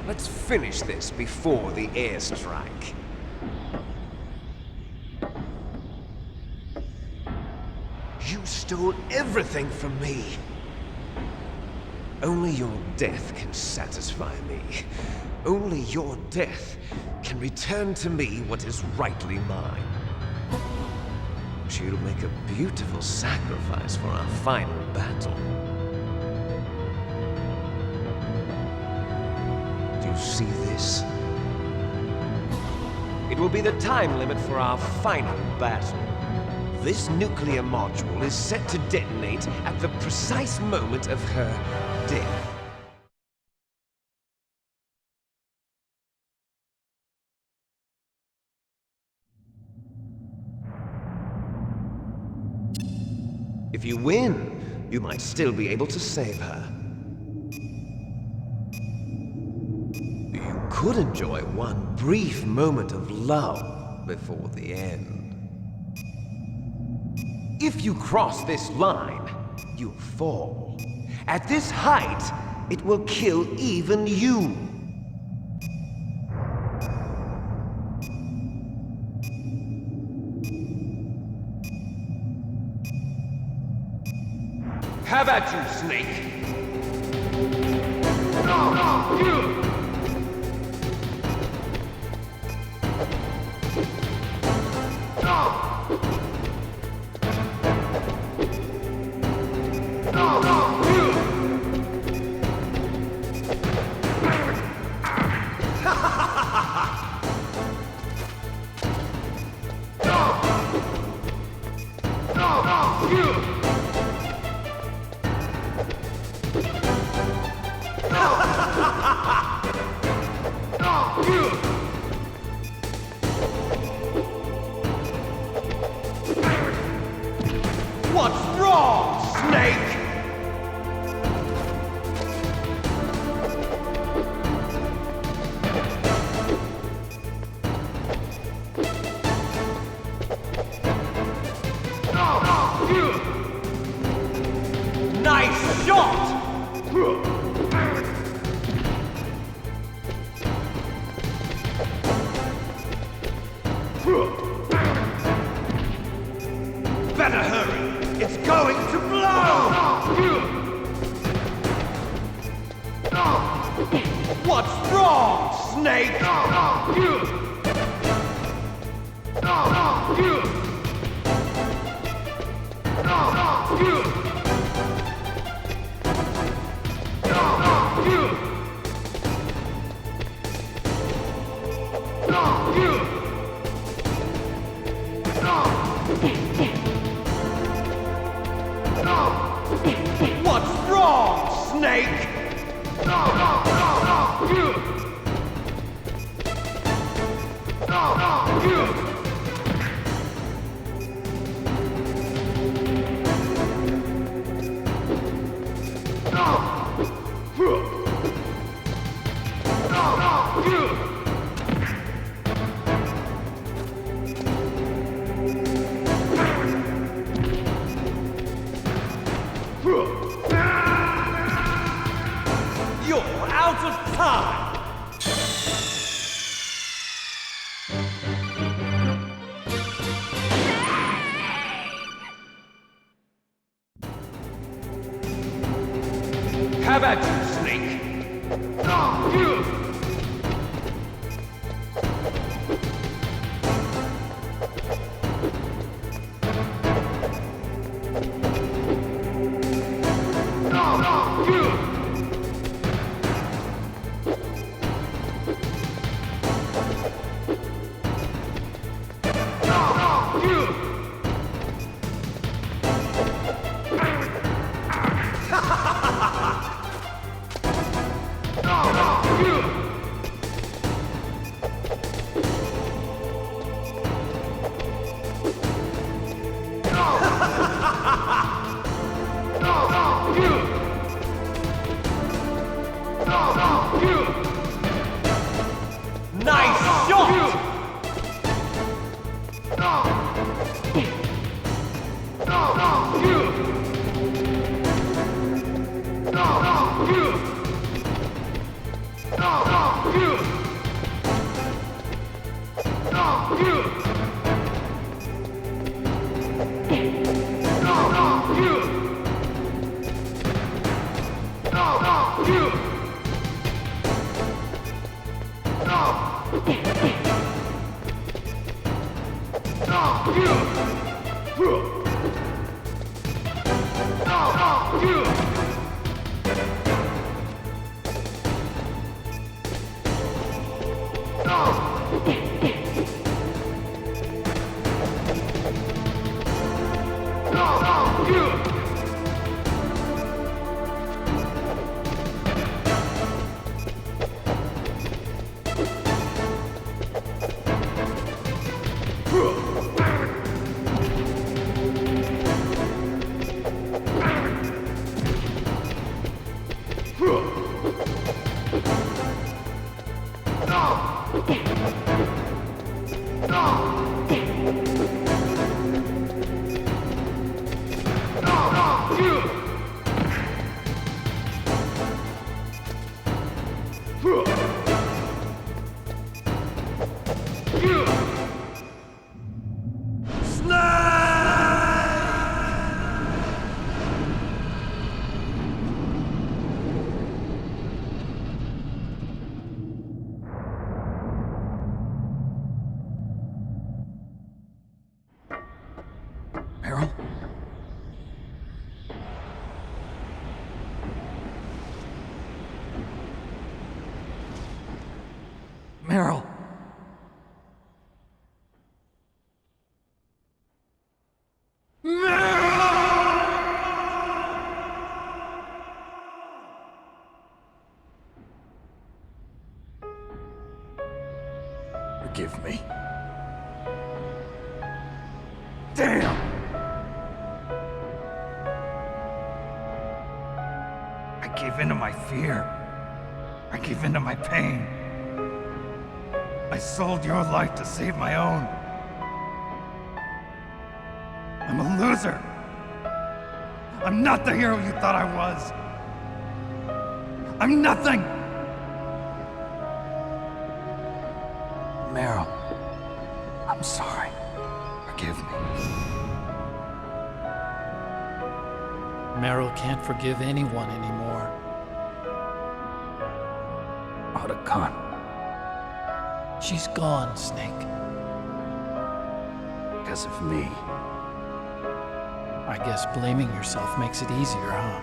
Let's finish this before the airstrike. You stole everything from me. Only your death can satisfy me. Only your death can return to me what is rightly mine. She'll make a beautiful sacrifice for our final battle. Do you see this? It will be the time limit for our final battle. This nuclear module is set to detonate at the precise moment of her death. If you win, you might still be able to save her. You could enjoy one brief moment of love before the end. If you cross this line, you fall. At this height, it will kill even you. Have at you, Snake! What's wrong, Snake? Nice shot! Better hurry! It's going to blow! What's wrong, Snake? What's wrong, Snake? You're out of time! Have at you, Snake! Nice shot! Forgive me. Damn! I gave in to my fear. I gave in to my pain. I sold your life to save my own. I'm a loser. I'm not the hero you thought I was. I'm nothing! Meryl, I'm sorry. Forgive me. Meryl can't forgive anyone anymore. Otacon. She's gone, Snake. Because of me. I guess blaming yourself makes it easier, huh?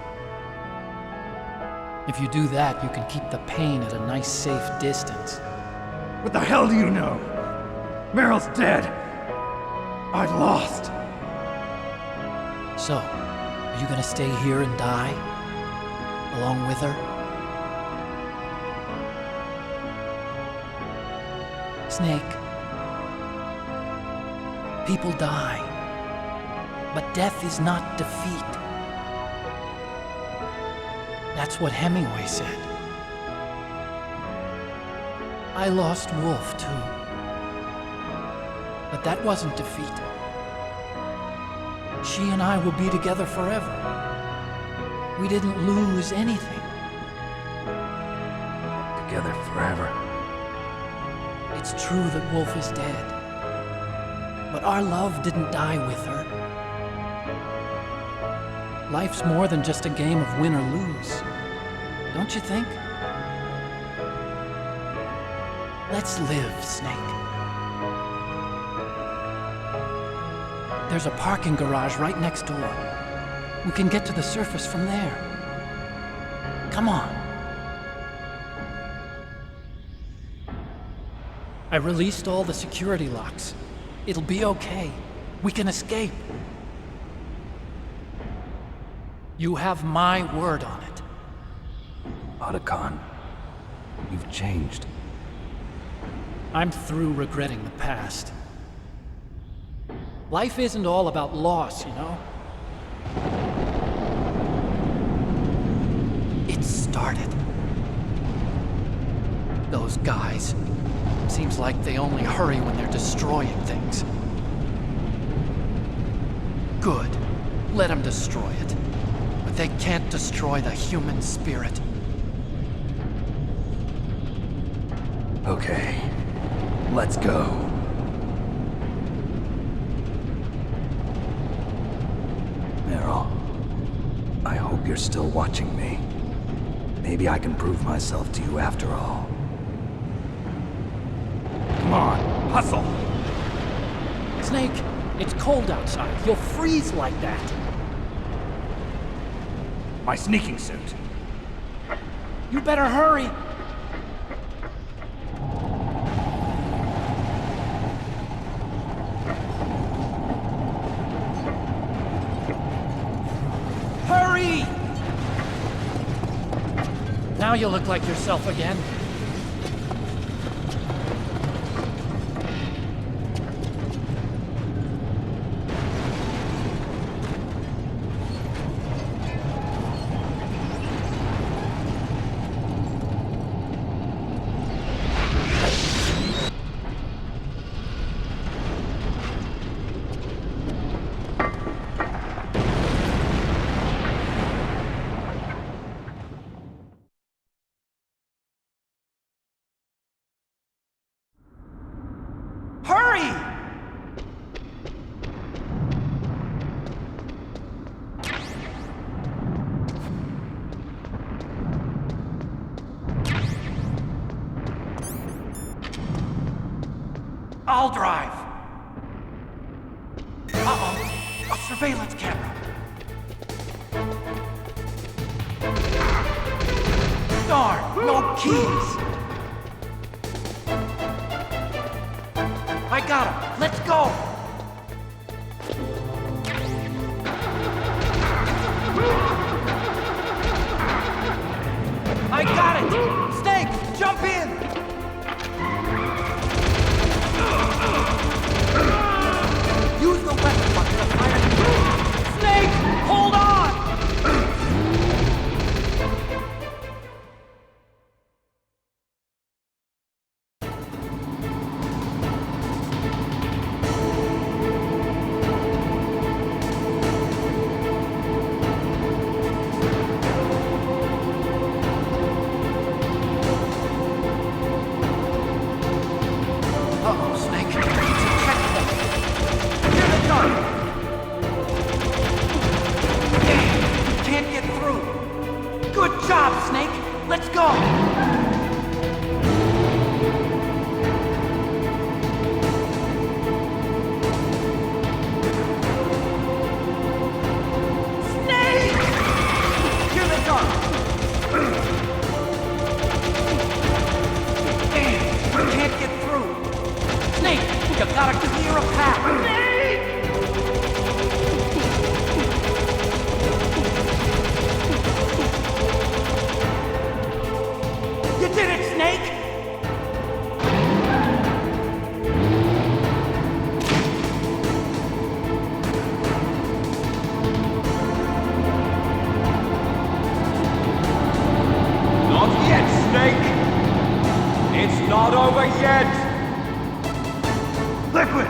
If you do that, you can keep the pain at a nice, safe distance. What the hell do you know? Meryl's dead. I lost. So, are you gonna stay here and die? Along with her? Snake. People die. But death is not defeat. That's what Hemingway said. I lost Wolf, too. But that wasn't defeat. She and I will be together forever. We didn't lose anything. Together forever. It's true that Wolf is dead. But our love didn't die with her. Life's more than just a game of win or lose. Don't you think? Let's live, Snake. There's a parking garage right next door. We can get to the surface from there. Come on. I released all the security locks. It'll be okay. We can escape. You have my word on it. Otacon, you've changed. I'm through regretting the past. Life isn't all about loss, you know? It started. Those guys. Seems like they only hurry when they're destroying things. Good. Let them destroy it. But they can't destroy the human spirit. Okay, let's go. Meryl, I hope you're still watching me. Maybe I can prove myself to you after all. Come on, hustle! Snake, it's cold outside. You'll freeze like that. My sneaking suit. You better hurry. Hurry! Now you look like yourself again. Hurry! I'll drive. Uh-oh, a surveillance camera. Darn, no keys. I got him. Let's go. I got it. Snake, jump in. go! Snake! Here they come! Damn, we can't get through. Snake, you gotta clear a path. Snake! You did it, Snake! Not yet, Snake! It's not over yet! Liquid!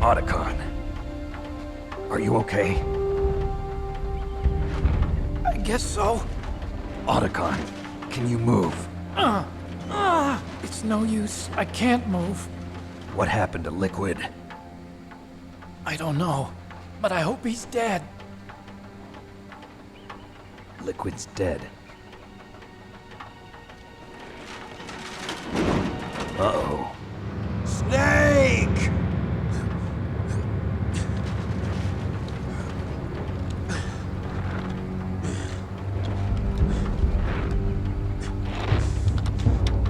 Otacon. Are you okay? I guess so. Otacon, can you move? It's no use. I can't move. What happened to Liquid? I don't know, but I hope he's dead. Liquid's dead. Uh-oh. Snake!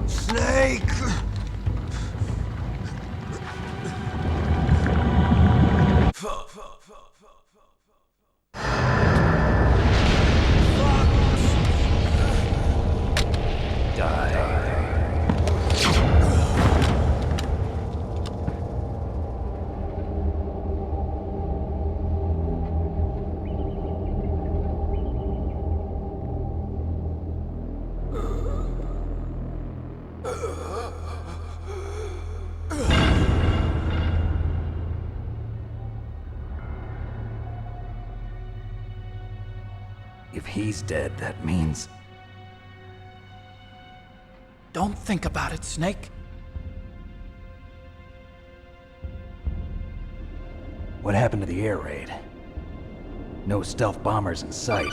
Snake! If he's dead, that means... Don't think about it, Snake. What happened to the air raid? No stealth bombers in sight.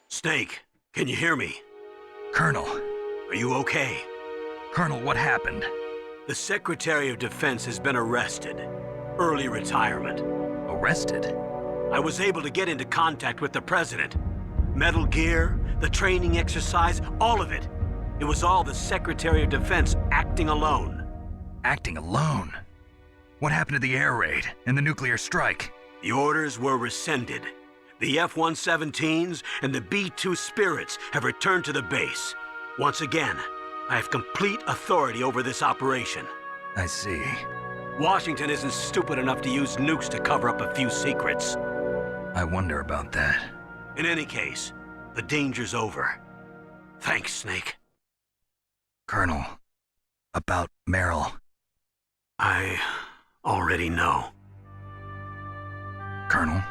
Snake, can you hear me? Colonel. Are you okay? Colonel, what happened? The Secretary of Defense has been arrested. Early retirement. Arrested? I was able to get into contact with the President. Metal Gear, the training exercise, all of it. It was all the Secretary of Defense acting alone. Acting alone? What happened to the air raid and the nuclear strike? The orders were rescinded. The F-117s and the B-2 Spirits have returned to the base. Once again, I have complete authority over this operation. I see. Washington isn't stupid enough to use nukes to cover up a few secrets. I wonder about that. In any case, the danger's over. Thanks, Snake. Colonel, about Meryl. I already know. Colonel?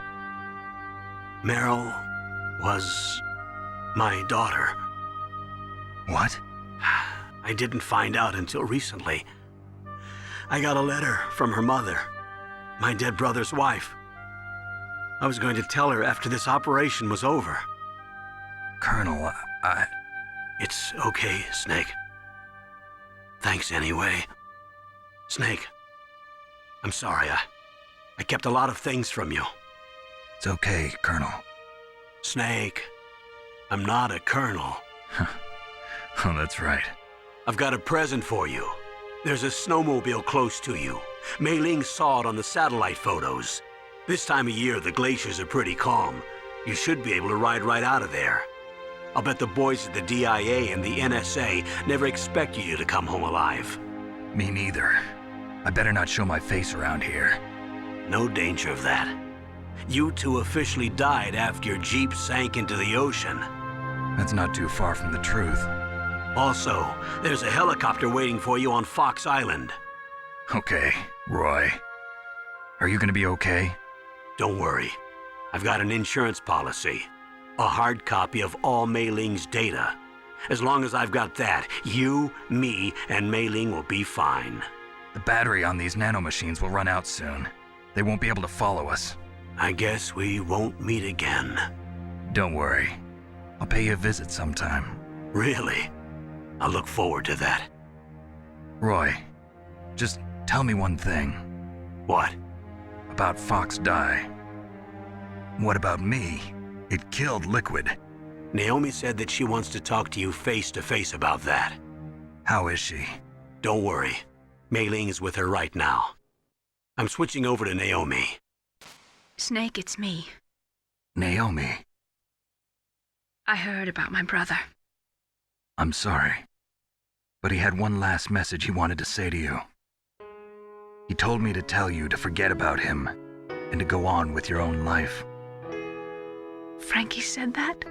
Meryl was my daughter. What? I didn't find out until recently. I got a letter from her mother, my dead brother's wife. I was going to tell her after this operation was over. Colonel, It's okay, Snake. Thanks anyway. Snake, I'm sorry. I kept a lot of things from you. It's okay, Colonel. Snake, I'm not a colonel. Oh, that's right. I've got a present for you. There's a snowmobile close to you. Mei Ling saw it on the satellite photos. This time of year, the glaciers are pretty calm. You should be able to ride right out of there. I'll bet the boys at the DIA and the NSA never expect you to come home alive. Me neither. I better not show my face around here. No danger of that. You two officially died after your Jeep sank into the ocean. That's not too far from the truth. Also, there's a helicopter waiting for you on Fox Island. Okay, Roy. Are you gonna be okay? Don't worry. I've got an insurance policy. A hard copy of all Mei Ling's data. As long as I've got that, you, me, and Mei Ling will be fine. The battery on these nanomachines will run out soon. They won't be able to follow us. I guess we won't meet again. Don't worry. I'll pay you a visit sometime. Really? I look forward to that. Roy, just tell me one thing. What? About Fox Die. What about me? It killed Liquid. Naomi said that she wants to talk to you face to face about that. How is she? Don't worry. Mei Ling is with her right now. I'm switching over to Naomi. Snake, it's me. Naomi. I heard about my brother. I'm sorry. But he had one last message he wanted to say to you. He told me to tell you to forget about him and to go on with your own life. Frankie said that?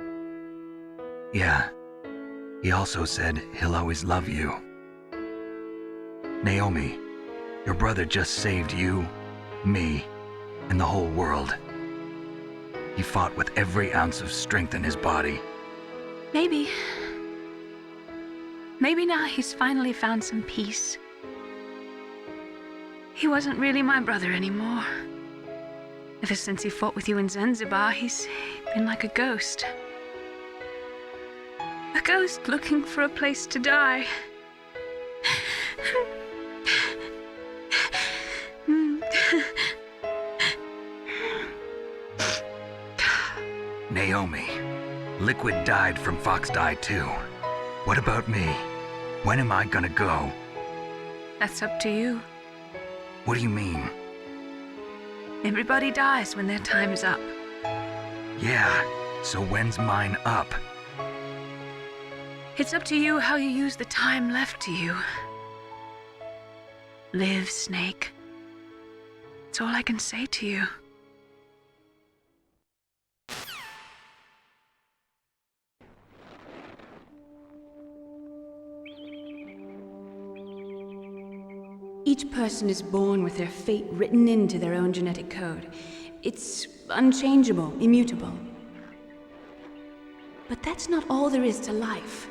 Yeah. He also said he'll always love you. Naomi, your brother just saved you, me, and the whole world. He fought with every ounce of strength in his body. Maybe. Maybe now he's finally found some peace. He wasn't really my brother anymore. Ever since he fought with you in Zanzibar, he's been like a ghost. A ghost looking for a place to die. Naomi, Liquid died from Fox Die too. What about me? When am I gonna go? That's up to you. What do you mean? Everybody dies when their time is up. Yeah, so when's mine up? It's up to you how you use the time left to you. Live, Snake. It's all I can say to you. Each person is born with their fate written into their own genetic code. It's unchangeable, immutable. But that's not all there is to life.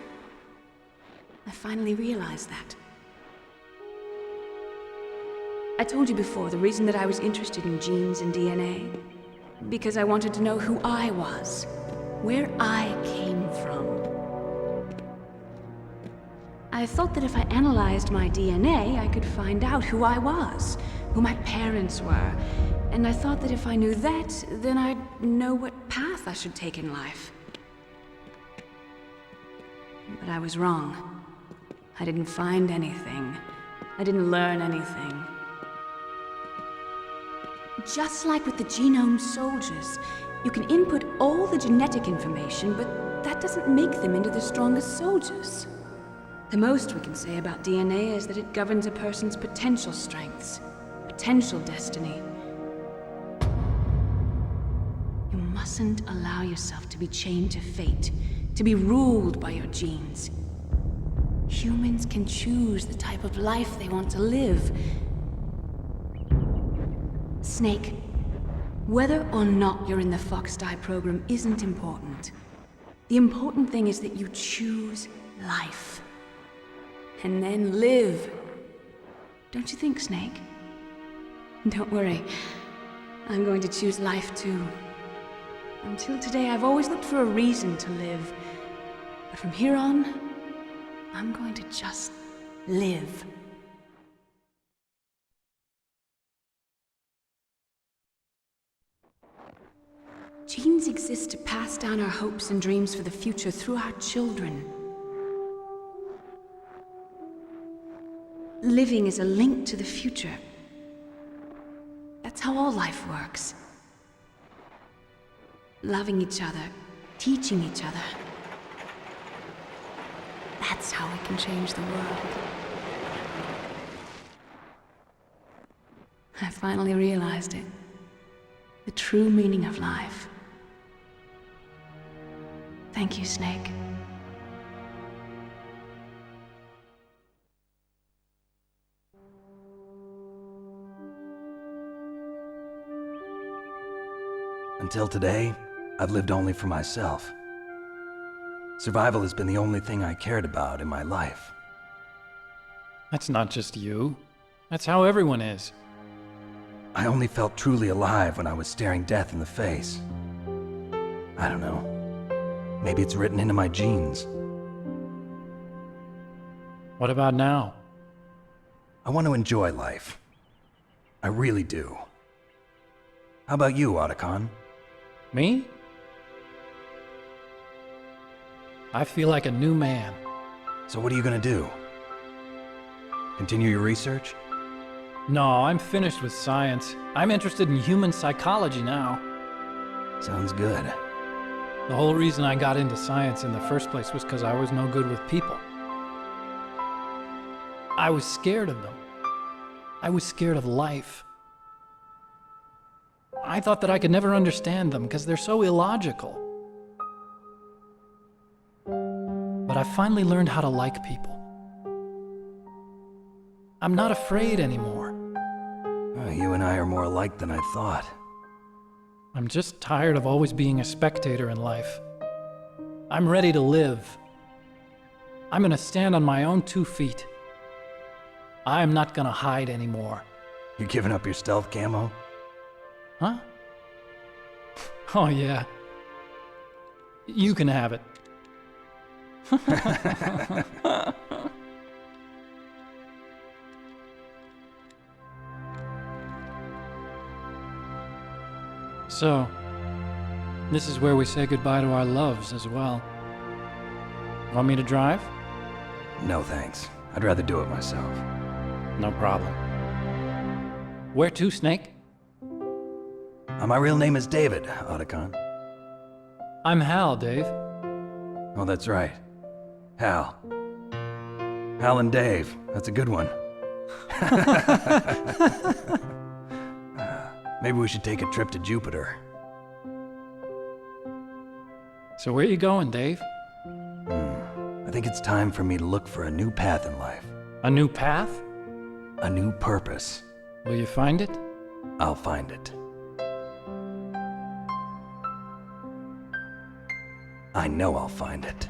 I finally realized that. I told you before the reason that I was interested in genes and DNA. Because I wanted to know who I was, where I came from. I thought that if I analyzed my DNA, I could find out who I was, who my parents were, and I thought that if I knew that, then I'd know what path I should take in life. But I was wrong. I didn't find anything. I didn't learn anything. Just like with the genome soldiers, you can input all the genetic information, but that doesn't make them into the strongest soldiers. The most we can say about DNA is that it governs a person's potential strengths, potential destiny. You mustn't allow yourself to be chained to fate, to be ruled by your genes. Humans can choose the type of life they want to live. Snake, whether or not you're in the Fox-Die program isn't important. The important thing is that you choose life. And then live. Don't you think, Snake? Don't worry. I'm going to choose life too. Until today, I've always looked for a reason to live. But from here on, I'm going to just live. Genes exist to pass down our hopes and dreams for the future through our children. Living is a link to the future. That's how all life works. Loving each other, teaching each other. That's how we can change the world. I finally realized it. The true meaning of life. Thank you, Snake. Until today, I've lived only for myself. Survival has been the only thing I cared about in my life. That's not just you. That's how everyone is. I only felt truly alive when I was staring death in the face. I don't know. Maybe it's written into my genes. What about now? I want to enjoy life. I really do. How about you, Otacon? Me? I feel like a new man. So what are you gonna do? Continue your research? No, I'm finished with science. I'm interested in human psychology now. Sounds good. The whole reason I got into science in the first place was because I was no good with people. I was scared of them. I was scared of life. I thought that I could never understand them because they're so illogical. But I finally learned how to like people. I'm not afraid anymore. You and I are more alike than I thought. I'm just tired of always being a spectator in life. I'm ready to live. I'm gonna stand on my own 2 feet. I'm not gonna hide anymore. You giving up your stealth camo? Huh? Oh yeah. You can have it. So, this is where we say goodbye to our loves as well. Want me to drive? No thanks. I'd rather do it myself. No problem. Where to, Snake? My real name is David, Otacon. I'm Hal, Dave. Oh, that's right. Hal. Hal and Dave. That's a good one. Maybe we should take a trip to Jupiter. So where you going, Dave? I think it's time for me to look for a new path in life. A new path? A new purpose. Will you find it? I'll find it. I know I'll find it.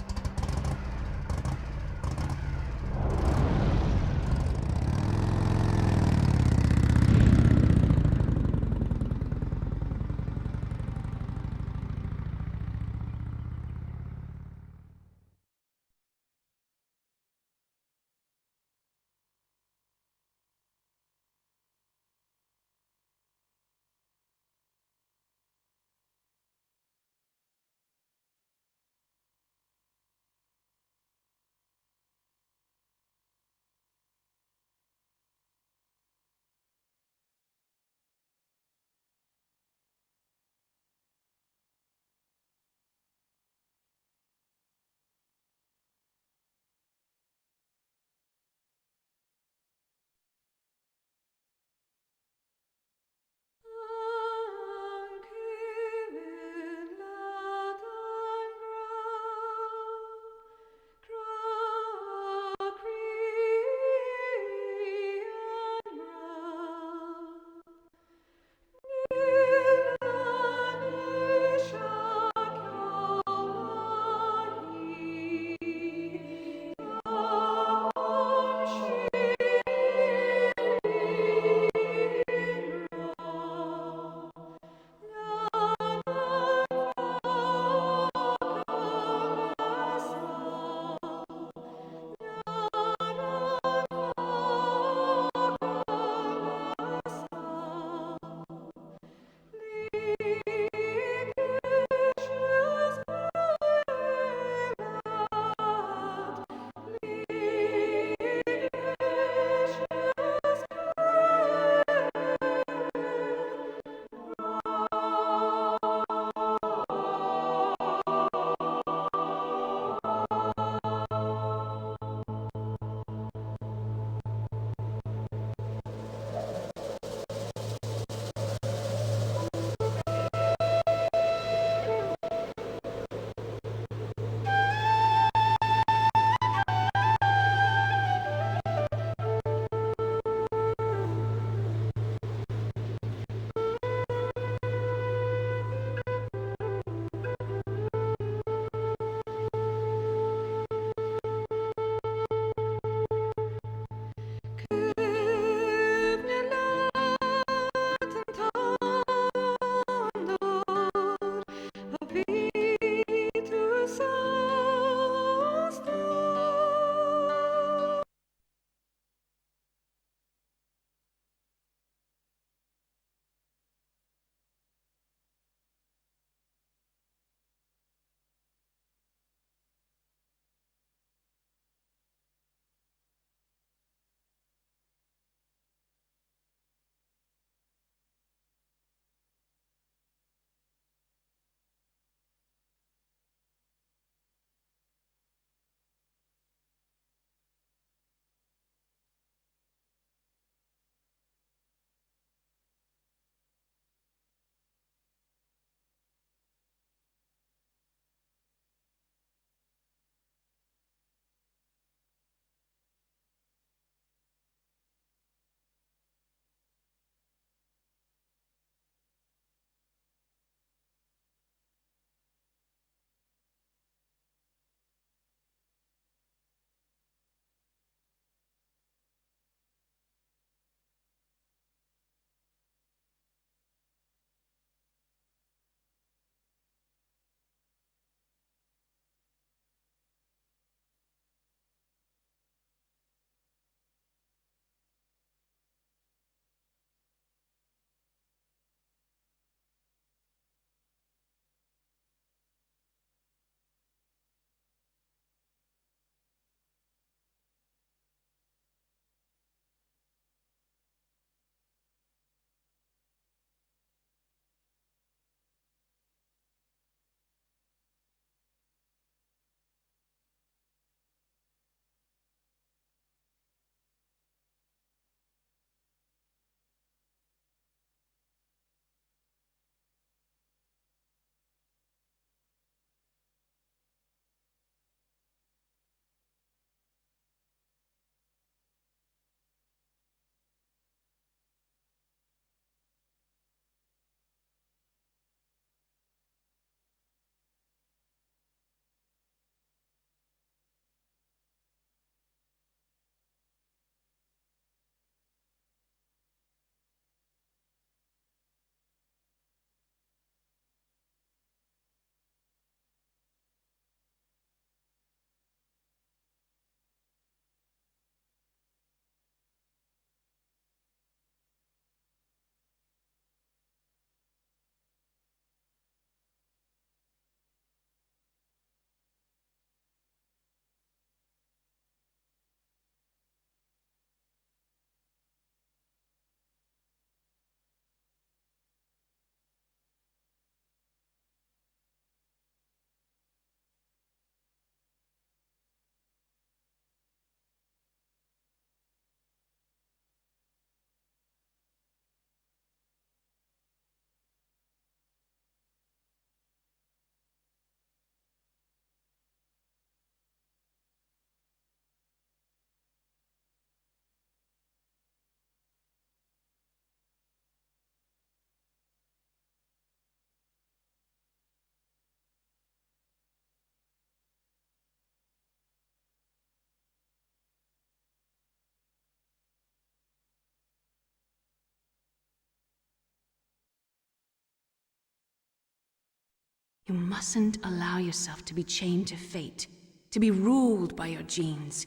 You mustn't allow yourself to be chained to fate, to be ruled by your genes.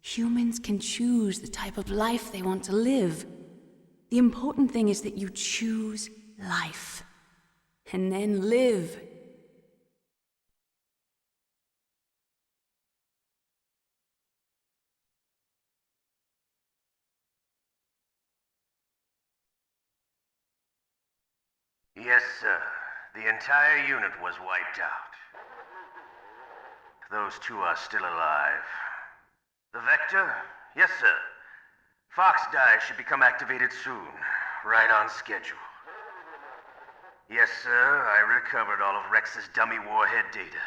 Humans can choose the type of life they want to live. The important thing is that you choose life. And then live. Yes, sir. The entire unit was wiped out. Those two are still alive. The Vector? Yes, sir. Fox Die should become activated soon. Right on schedule. Yes, sir. I recovered all of Rex's dummy warhead data.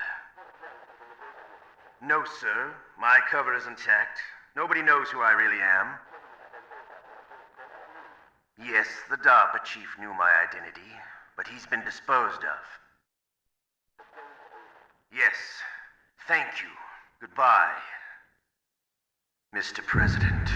No, sir. My cover is intact. Nobody knows who I really am. Yes, the DARPA chief knew my identity, but he's been disposed of. Yes. Thank you. Goodbye, Mr. President.